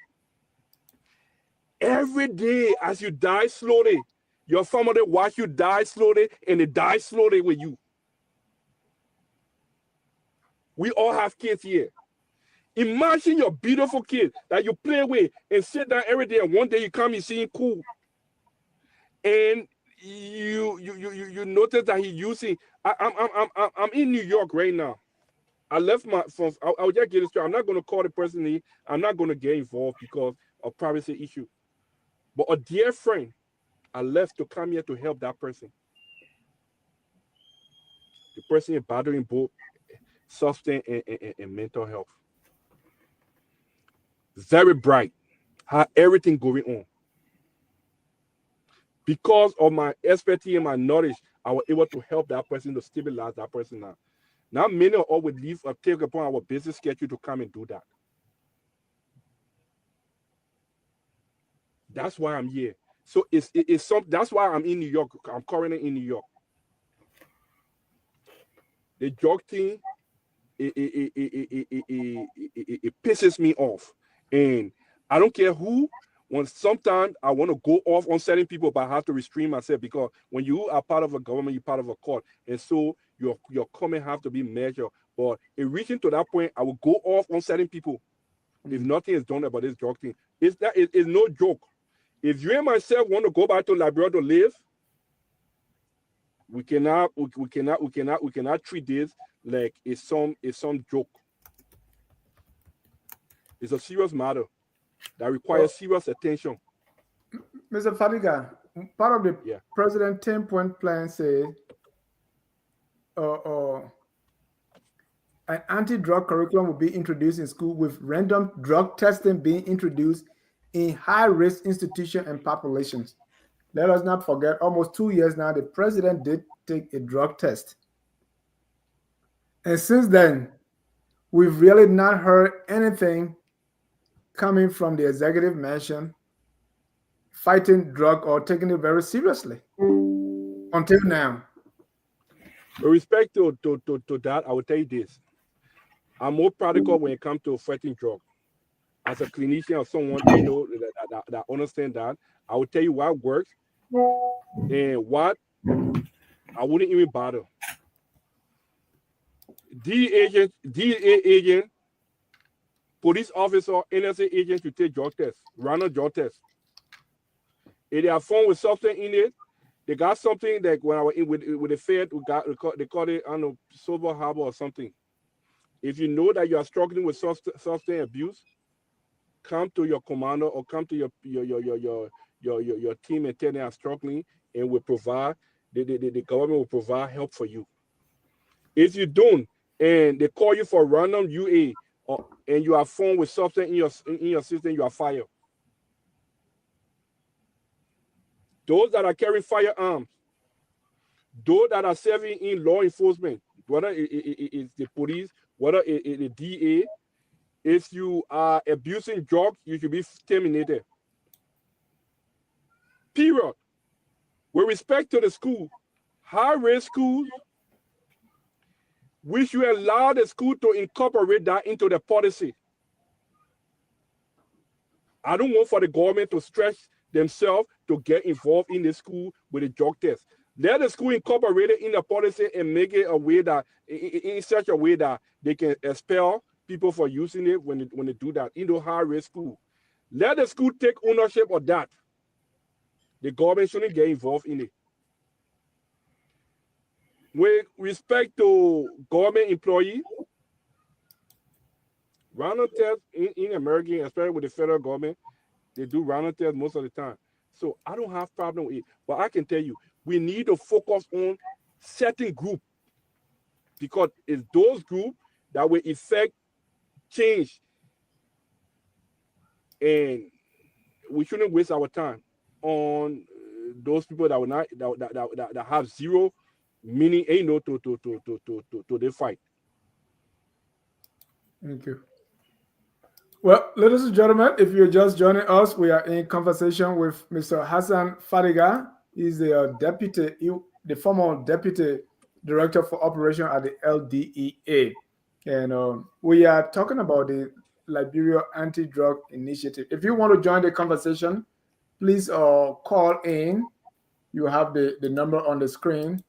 Every day as you die slowly, your family watch you die slowly and they die slowly with you. We all have kids here. Imagine your beautiful kid that you play with and sit down every day, and one day you come and see him cool. And you notice that he's using. I'm in New York right now. I left my phone. I'll just get it straight. I'm not going to call the person in. I'm not going to get involved because of privacy issue. But a dear friend, I left to come here to help that person. The person is battling both substance and mental health. Very bright. Had everything going on. Because of my expertise and my knowledge, I was able to help that person, to stabilize that person now. Now, many of us would leave or take upon our business schedule to come and do that. That's why I'm here. So that's why I'm in New York. I'm currently in New York. The drug thing, it pisses me off. And I don't care who. When sometimes I want to go off on certain people, but I have to restrain myself, because when you are part of a government, you're part of a court, and so your comment have to be measured. But in reaching to that point, I will go off on certain people if nothing is done about this drug thing. It's no joke. If you and myself want to go back to Liberia to live, we cannot treat this like it's some joke. It's a serious matter that requires serious attention. Mr. Fadiga, part of the President 10-point plan says an anti-drug curriculum will be introduced in school, with random drug testing being introduced in high-risk institutions and populations. Let us not forget, almost 2 years now, the president did take a drug test. And since then, we've really not heard anything coming from the executive mansion fighting drug or taking it very seriously until now. With respect to that, I will tell you this. I'm more practical when it comes to fighting drugs. As a clinician or someone that understand that, I will tell you what works and what I wouldn't even bother. DEA agent, police officer, NSA agent to take drug tests, random drug tests. If they are found with substance in it, they got something like when I was in with the Fed, they call it, I don't know, sober harbor or something. If you know that you are struggling with substance abuse, come to your commander or come to your team and tell them I'm struggling, and will provide, the government will provide help for you. If you don't, and they call you for random UA, and you are found with substance in your system, you are fired. Those that are carrying firearms, those that are serving in law enforcement, whether it's the police, whether it's the DA, if you are abusing drugs, you should be terminated. Period. With respect to the school, high-risk schools, we should allow the school to incorporate that into the policy. I don't want for the government to stretch themselves to get involved in the school with the drug test. Let the school incorporate it in the policy and make it a way that, in such a way that they can expel people for using it when they do that in the high-risk school. Let the school take ownership of that. The government shouldn't get involved in it. With respect to government employees, random tests in America, especially with the federal government, they do random tests most of the time. So I don't have problem with it. But I can tell you, we need to focus on certain groups, because it's those groups that will affect change. And we shouldn't waste our time on those people that will not that have zero meaning, to the fight. Thank you. Well, ladies and gentlemen, if you're just joining us, we are in conversation with Mr. Hassan Fadiga. He's the former deputy director for operation at the LDEA, and we are talking about the Liberia Anti-Drug Initiative. If you want to join the conversation, please call in. You have the number on the screen,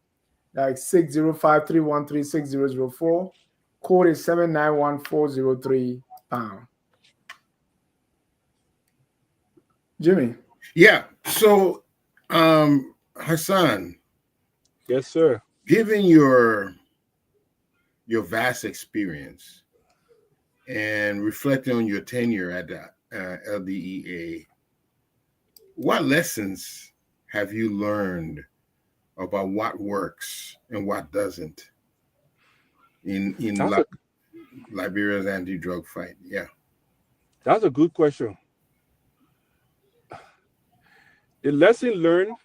like 605-313-6004. Code is 791-403 #. Jimmy. Yeah. So, Hassan, Yes, sir. given your vast experience and reflecting on your tenure at the LDEA, what lessons have you learned about what works and what doesn't in Liberia's anti-drug fight? Yeah. That's a good question. The lesson learned: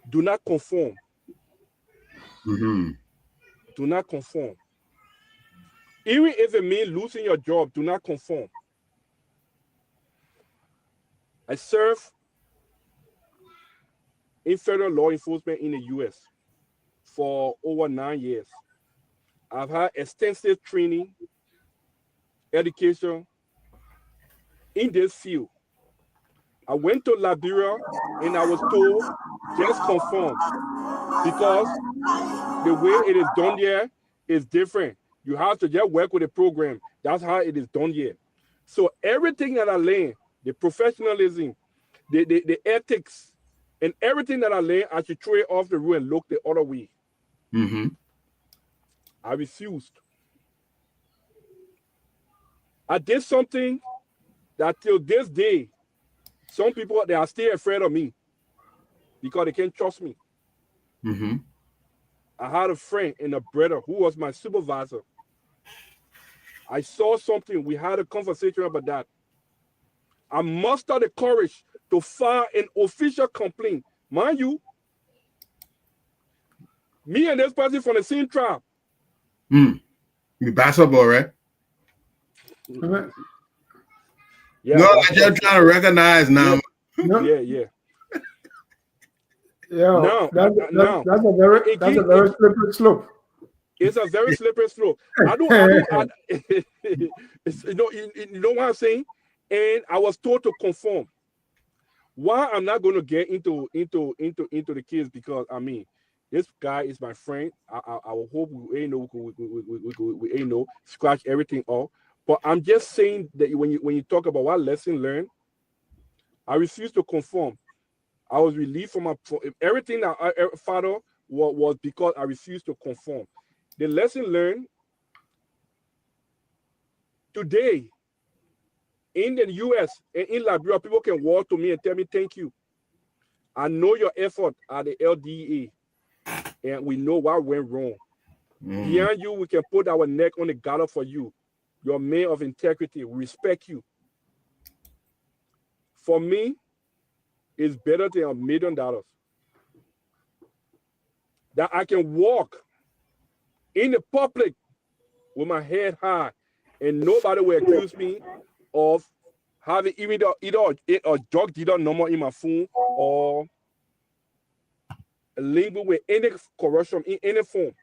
do not conform. Mm-hmm. Do not conform. Even if it means losing your job, do not conform. I serve in federal law enforcement in the U.S. for over 9 years. I've had extensive training, education in this field. I went to Liberia and I was told, just conform, because the way it is done here is different. You have to just work with the program. That's how it is done here. So everything that I learned, the professionalism, the ethics, and everything that I learned, I should throw it off the road and look the other way. Mm-hmm. I refused. I did something that till this day, some people, they are still afraid of me because they can't trust me. Mm-hmm. I had a friend and a brother who was my supervisor. I saw something. We had a conversation about that. I mustered the courage to file an official complaint. Mind you, me and this person from the same tribe. You basketball, right? Yeah, no, I just trying to recognize now. Yeah. Yeah, that's a very slippery slope. It's a very slippery slope. I don't you know what I'm saying? And I was told to conform. Why I'm not going to get into the case, because I mean, this guy is my friend. I will hope we ain't no scratch everything off. But I'm just saying that when you talk about what lesson learned, I refuse to conform. I was relieved from everything that I father was because I refused to conform. The lesson learned today in the US and in Liberia, people can walk to me and tell me thank you. I know your effort at the LDEA, and we know what went wrong. Beyond you, we can put our neck on the guard for you. You're a man of integrity. We respect you. For me, it's better than $1 million. That I can walk in the public with my head high and nobody will accuse me of having either a drug dealer number in my phone or a label with any corruption in any form.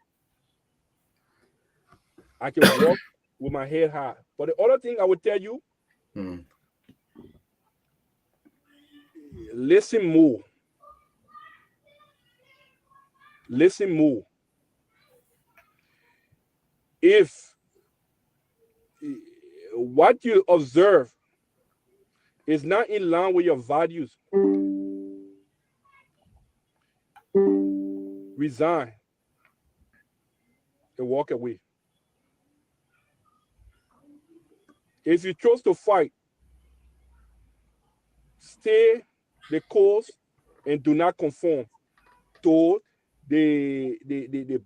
I can walk with my head high. But the other thing I would tell you, listen more. Listen more. If what you observe is not in line with your values, resign and walk away. If you chose to fight, stay the course and do not conform to the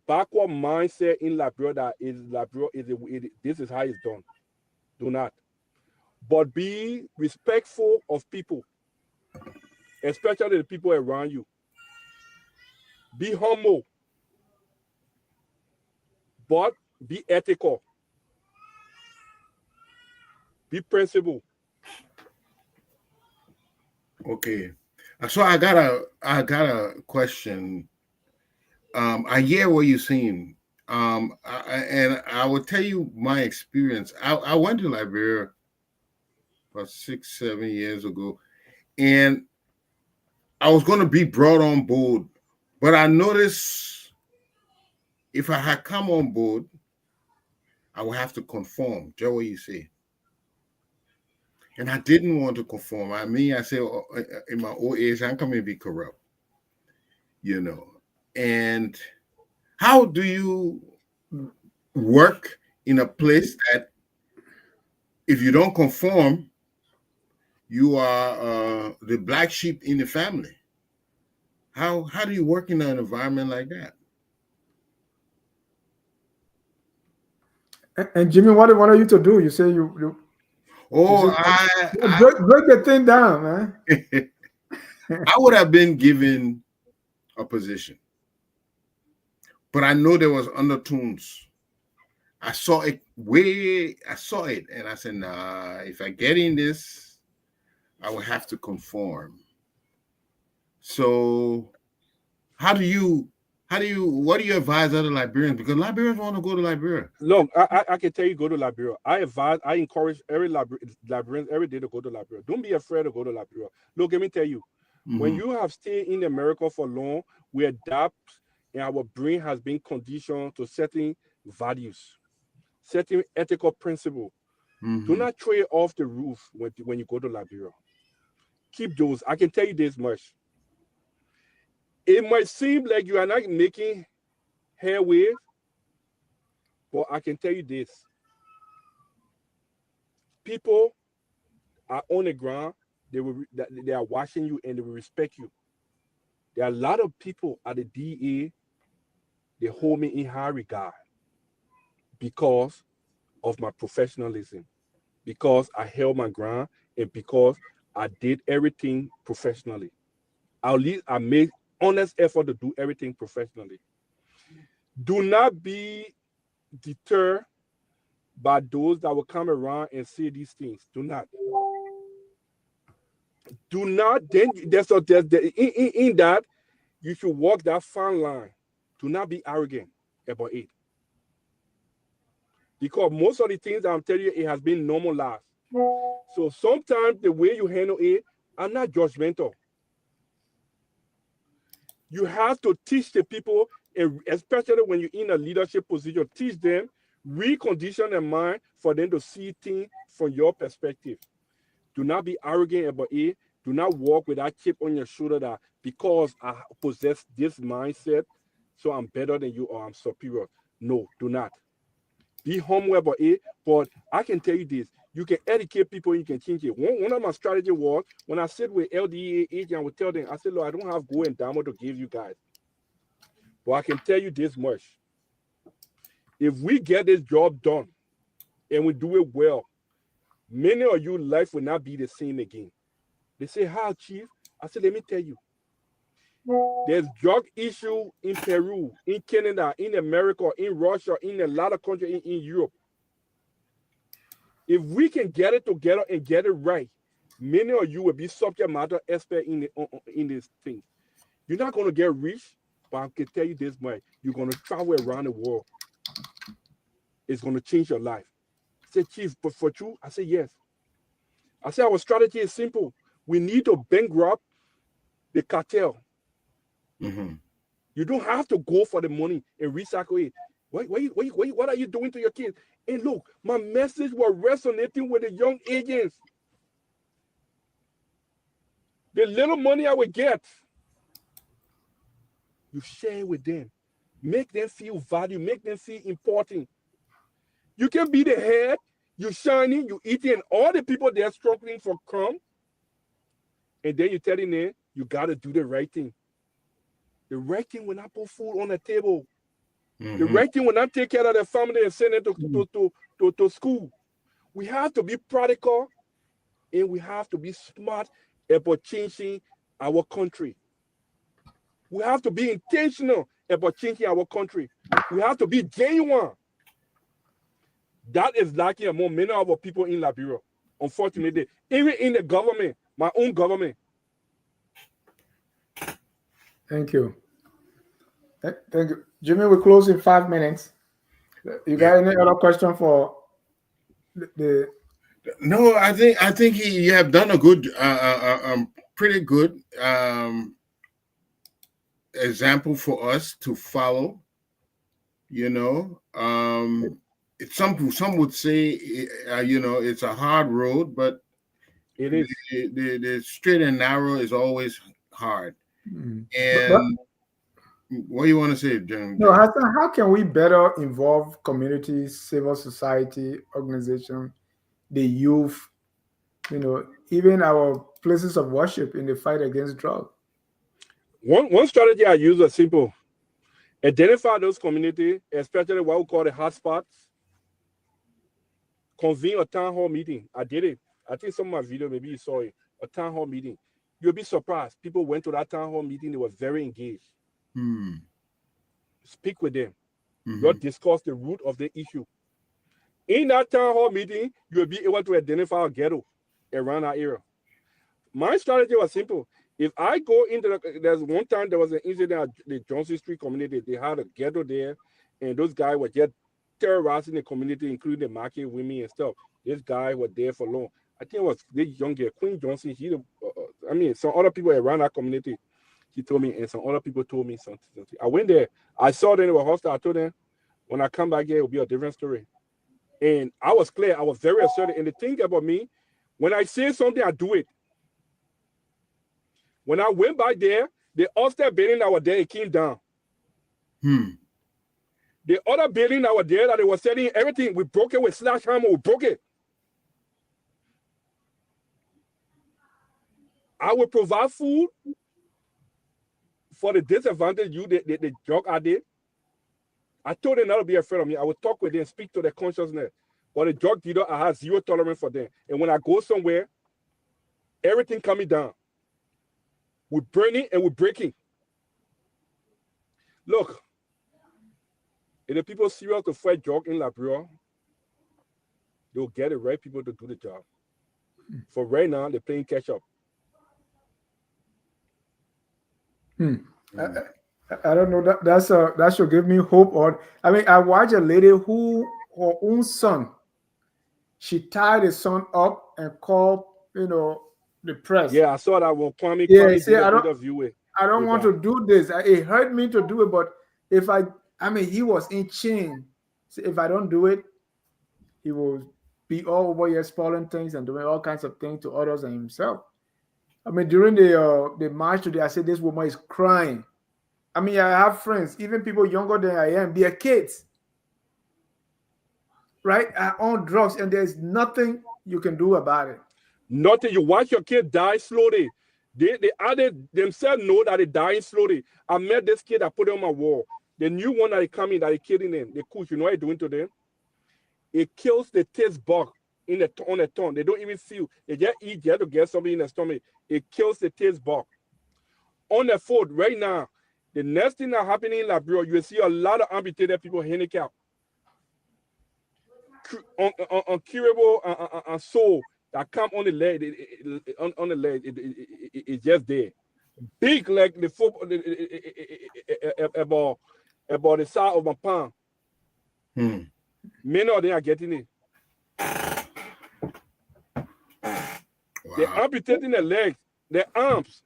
backward mindset in Liberia that this is how it's done. Do not. But be respectful of people, especially the people around you. Be humble, but be ethical. Be principled. Okay. So I got a question. I hear what you're saying. And I will tell you my experience. I went to Liberia about 6-7 years ago, and I was going to be brought on board, but I noticed if I had come on board, I would have to conform. Just what you say. And I didn't want to conform. I say in my old age, I'm coming to be corrupt, And how do you work in a place that if you don't conform, you are the black sheep in the family? How do you work in an environment like that? And Jimmy, what are you to do? You say you break the thing down, man. I would have been given a position, but I know there was undertones. I saw it, and I said, nah, if I get in this, I will have to conform. So what do you advise other Liberians? Because Liberians want to go to Liberia. Look, I can tell you go to Liberia. I encourage every Liberian every day to go to Liberia. Don't be afraid to go to Liberia. Look, let me tell you, when you have stayed in America for long, we adapt and our brain has been conditioned to certain values, certain ethical principles. Do not trade off the roof when you go to Liberia. Keep those. I can tell you this much. It might seem like you are not making headway, but I can tell you this. People are on the ground. They are watching you and they will respect you. There are a lot of people at the DEA, they hold me in high regard because of my professionalism, because I held my ground, and because I did everything professionally. At least I made honest effort to do everything professionally. Do not be deterred by those that will come around and say these things. Do not. Then in that you should walk that fine line. Do not be arrogant about it. Because most of the things that I'm telling you, it has been normalized. So sometimes the way you handle it, I'm not judgmental. You have to teach the people, and especially when you're in a leadership position, teach them, recondition their mind for them to see things from your perspective. Do not be arrogant about it. Do not walk with that chip on your shoulder that because I possess this mindset, so I'm better than you or I'm superior. No, do not. Be humble about it. But I can tell you this. You can educate people, you can change it. One of my strategy was when I sit with LDEA agents, I would tell them, I said, look, I don't have gold and diamond to give you guys. But I can tell you this much. If we get this job done and we do it well, many of you life will not be the same again. They say, how, Chief? I said, let me tell you. There's drug issue in Peru, in Canada, in America, in Russia, in a lot of countries in Europe. If we can get it together and get it right, many of you will be subject matter expert in this thing. You're not going to get rich, but I can tell you this much. You're going to travel around the world. It's going to change your life. I said, Chief, but for you? I said, yes. I said, our strategy is simple. We need to bankrupt the cartel. You don't have to go for the money and recycle it. What are you doing to your kids? And look, my message was resonating with the young agents. The little money I would get, you share it with them. Make them feel valued. Make them feel important. You can be the head. You shining. You eating. All the people they're struggling for crumb. And then you're telling them, you got to do the right thing. The right thing will not put food on the table. The right thing will not take care of their family and send them to school. We have to be practical and we have to be smart about changing our country. We have to be intentional about changing our country. We have to be genuine. That is lacking among many of our people in Liberia. Unfortunately, even in the government, my own government. Thank you. Thank you. Jimmy, we close in 5 minutes. You got any other question for the No, I think you have done a good, pretty good example for us to follow. You know, some would say, it's a hard road, but It is. the straight and narrow is always hard. but And what do you want to say, John? no, Hassan, how can we better involve communities, civil society, organization, the youth, even our places of worship in the fight against drugs? One strategy I use is simple. Identify those communities, especially what we call the hotspots. Convene a town hall meeting. I did it. I think some of my video, maybe you saw it. A town hall meeting. You'll be surprised. People went to that town hall meeting. They were very engaged. Speak with them. You'll discuss the root of the issue. In that town hall meeting, you'll be able to identify a ghetto around that area. My strategy was simple. If I go into there's one time there was an incident at the Johnson Street community. They had a ghetto there, and those guys were just terrorizing the community, including the market women and stuff. This guy was there for long. I think it was this young girl, Queen Johnson. Some other people around that community. She told me, and some other people told me something. I went there. I saw them. They were hostile. I told them, when I come back here, it will be a different story. And I was clear. I was very assertive. And the thing about me, when I say something, I do it. When I went by there, the upstairs building that was there, it came down. The other building that was there that they were selling everything, we broke it with slash hammer, we broke it. I will provide food for the disadvantaged youth, the drug addict. I told them not to be afraid of me. I would talk with them, speak to their consciousness. But the drug dealer, I have zero tolerance for them. And when I go somewhere, everything coming down. We're burning and we're breaking. Look, if the people serious to fight drug in Liberia, they'll get the right people to do the job. For right now, they're playing catch up. I don't know. That should give me hope. I watched a lady who her own son, she tied his son up and called, the press. Yeah, I saw that one. Kwame I don't want to do this. It hurt me to do it, but if he was in chain. So if I don't do it, he will be all over here spoiling things and doing all kinds of things to others and himself. During the march today, I said this woman is crying. I have friends, even people younger than I am, they are kids, right? Are on drugs, and there's nothing you can do about it. Nothing. You watch your kid die slowly. They added themselves know that they dying slowly. I met this kid, I put it on my wall. The new one that is coming, that is killing them, the kush, you know what it's doing to them? It kills the taste bug on the tongue. They don't even feel. They just eat, they have to get something in the stomach. It kills the taste bug. On the foot, right now, the next thing that happening in Liberia, you will see a lot of amputated people handicapped. Uncurable and soul that come on the leg, on the leg, it's just there. Big like the football, about the size of my palm. Many of them are getting it. Wow. They're amputating their legs, their arms.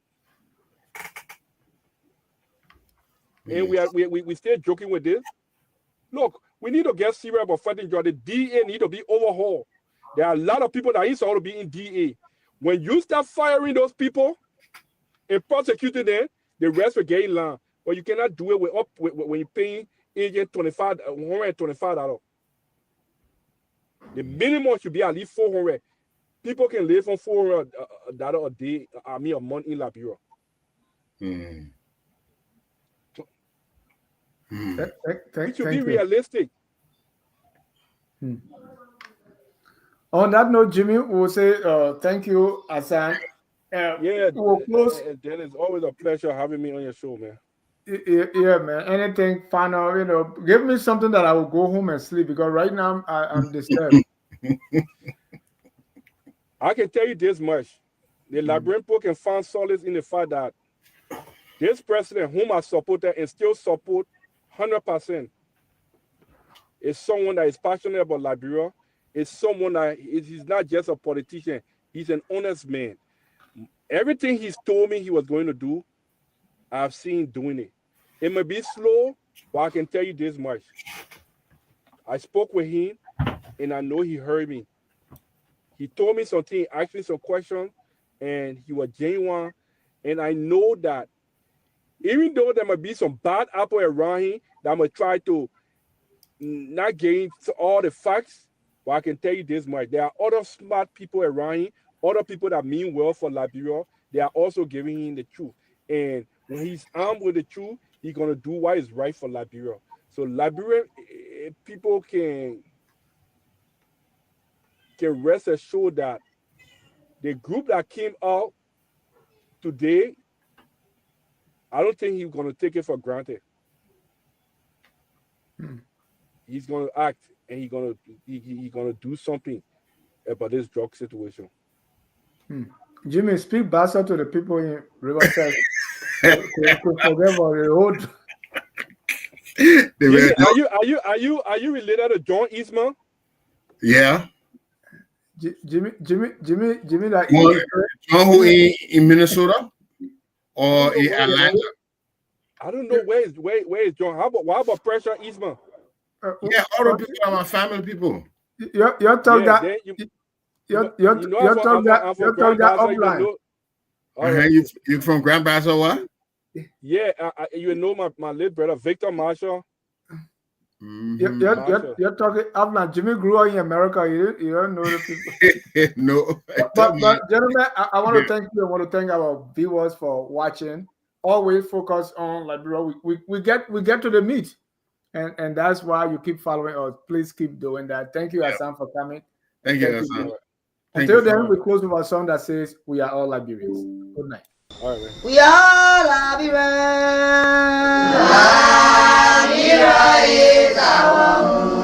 And we still joking with this. Look, we need to get serious about fighting drugs. The DEA need to be overhauled. There are a lot of people that ain't supposed to be in DEA. When you start firing those people and prosecuting them, the rest will get in line. But you cannot do it when you're paying agent $125. The minimum should be at least $400. People can live on $400 a day, a month in Liberia. It should be realistic. On that note, Jimmy, we'll say thank you, Hassan. We'll close. Then it's always a pleasure having me on your show, man. Yeah, man. Anything final, give me something that I will go home and sleep, because right now I'm disturbed. I can tell you this much. The Liberian people can find solace in the fact that this president, whom I supported and still support 100%, is someone that is passionate about Liberia. Is someone that he's not just a politician. He's an honest man. Everything he's told me he was going to do, I've seen doing it. It may be slow, but I can tell you this much. I spoke with him, and I know he heard me. He told me something, asked me some questions, and he was genuine. And I know that even though there might be some bad apple around him, that I'm going to try to not get into all the facts, but I can tell you this much. There are other smart people around him, other people that mean well for Liberia. They are also giving him the truth. And when he's armed with the truth, he's going to do what is right for Liberia. So Liberian people can rest assured that the group that came out today, I don't think he's going to take it for granted. He's going to act, and he's going to do something about this drug situation. Jimmy, speak Bassa to the people in Riverside. to forget about the road. Jimmy, are you related to John Eastman? Yeah. Jimmy, that John who in Minnesota or in Atlanta? I don't know where is John. Why about Pressure Eastman? Yeah, all the people are my family people. You're talking that. You're talking that offline. You from Grand Bassa, what? Yeah, you know my late brother Victor Marshall. You're talking offline. Jimmy grew up in America. You don't know the people. No. But gentlemen, I want to thank you. I want to thank our viewers for watching. Always focus on Liberia. We get to the meat, and that's why you keep following us. Please keep doing that. Thank you, Hassan, for coming. Thank you, Hassan. Until then, we close with a song that says, "We are all Liberians." Good night. All right, man. We are Liberians. Liberia is our home.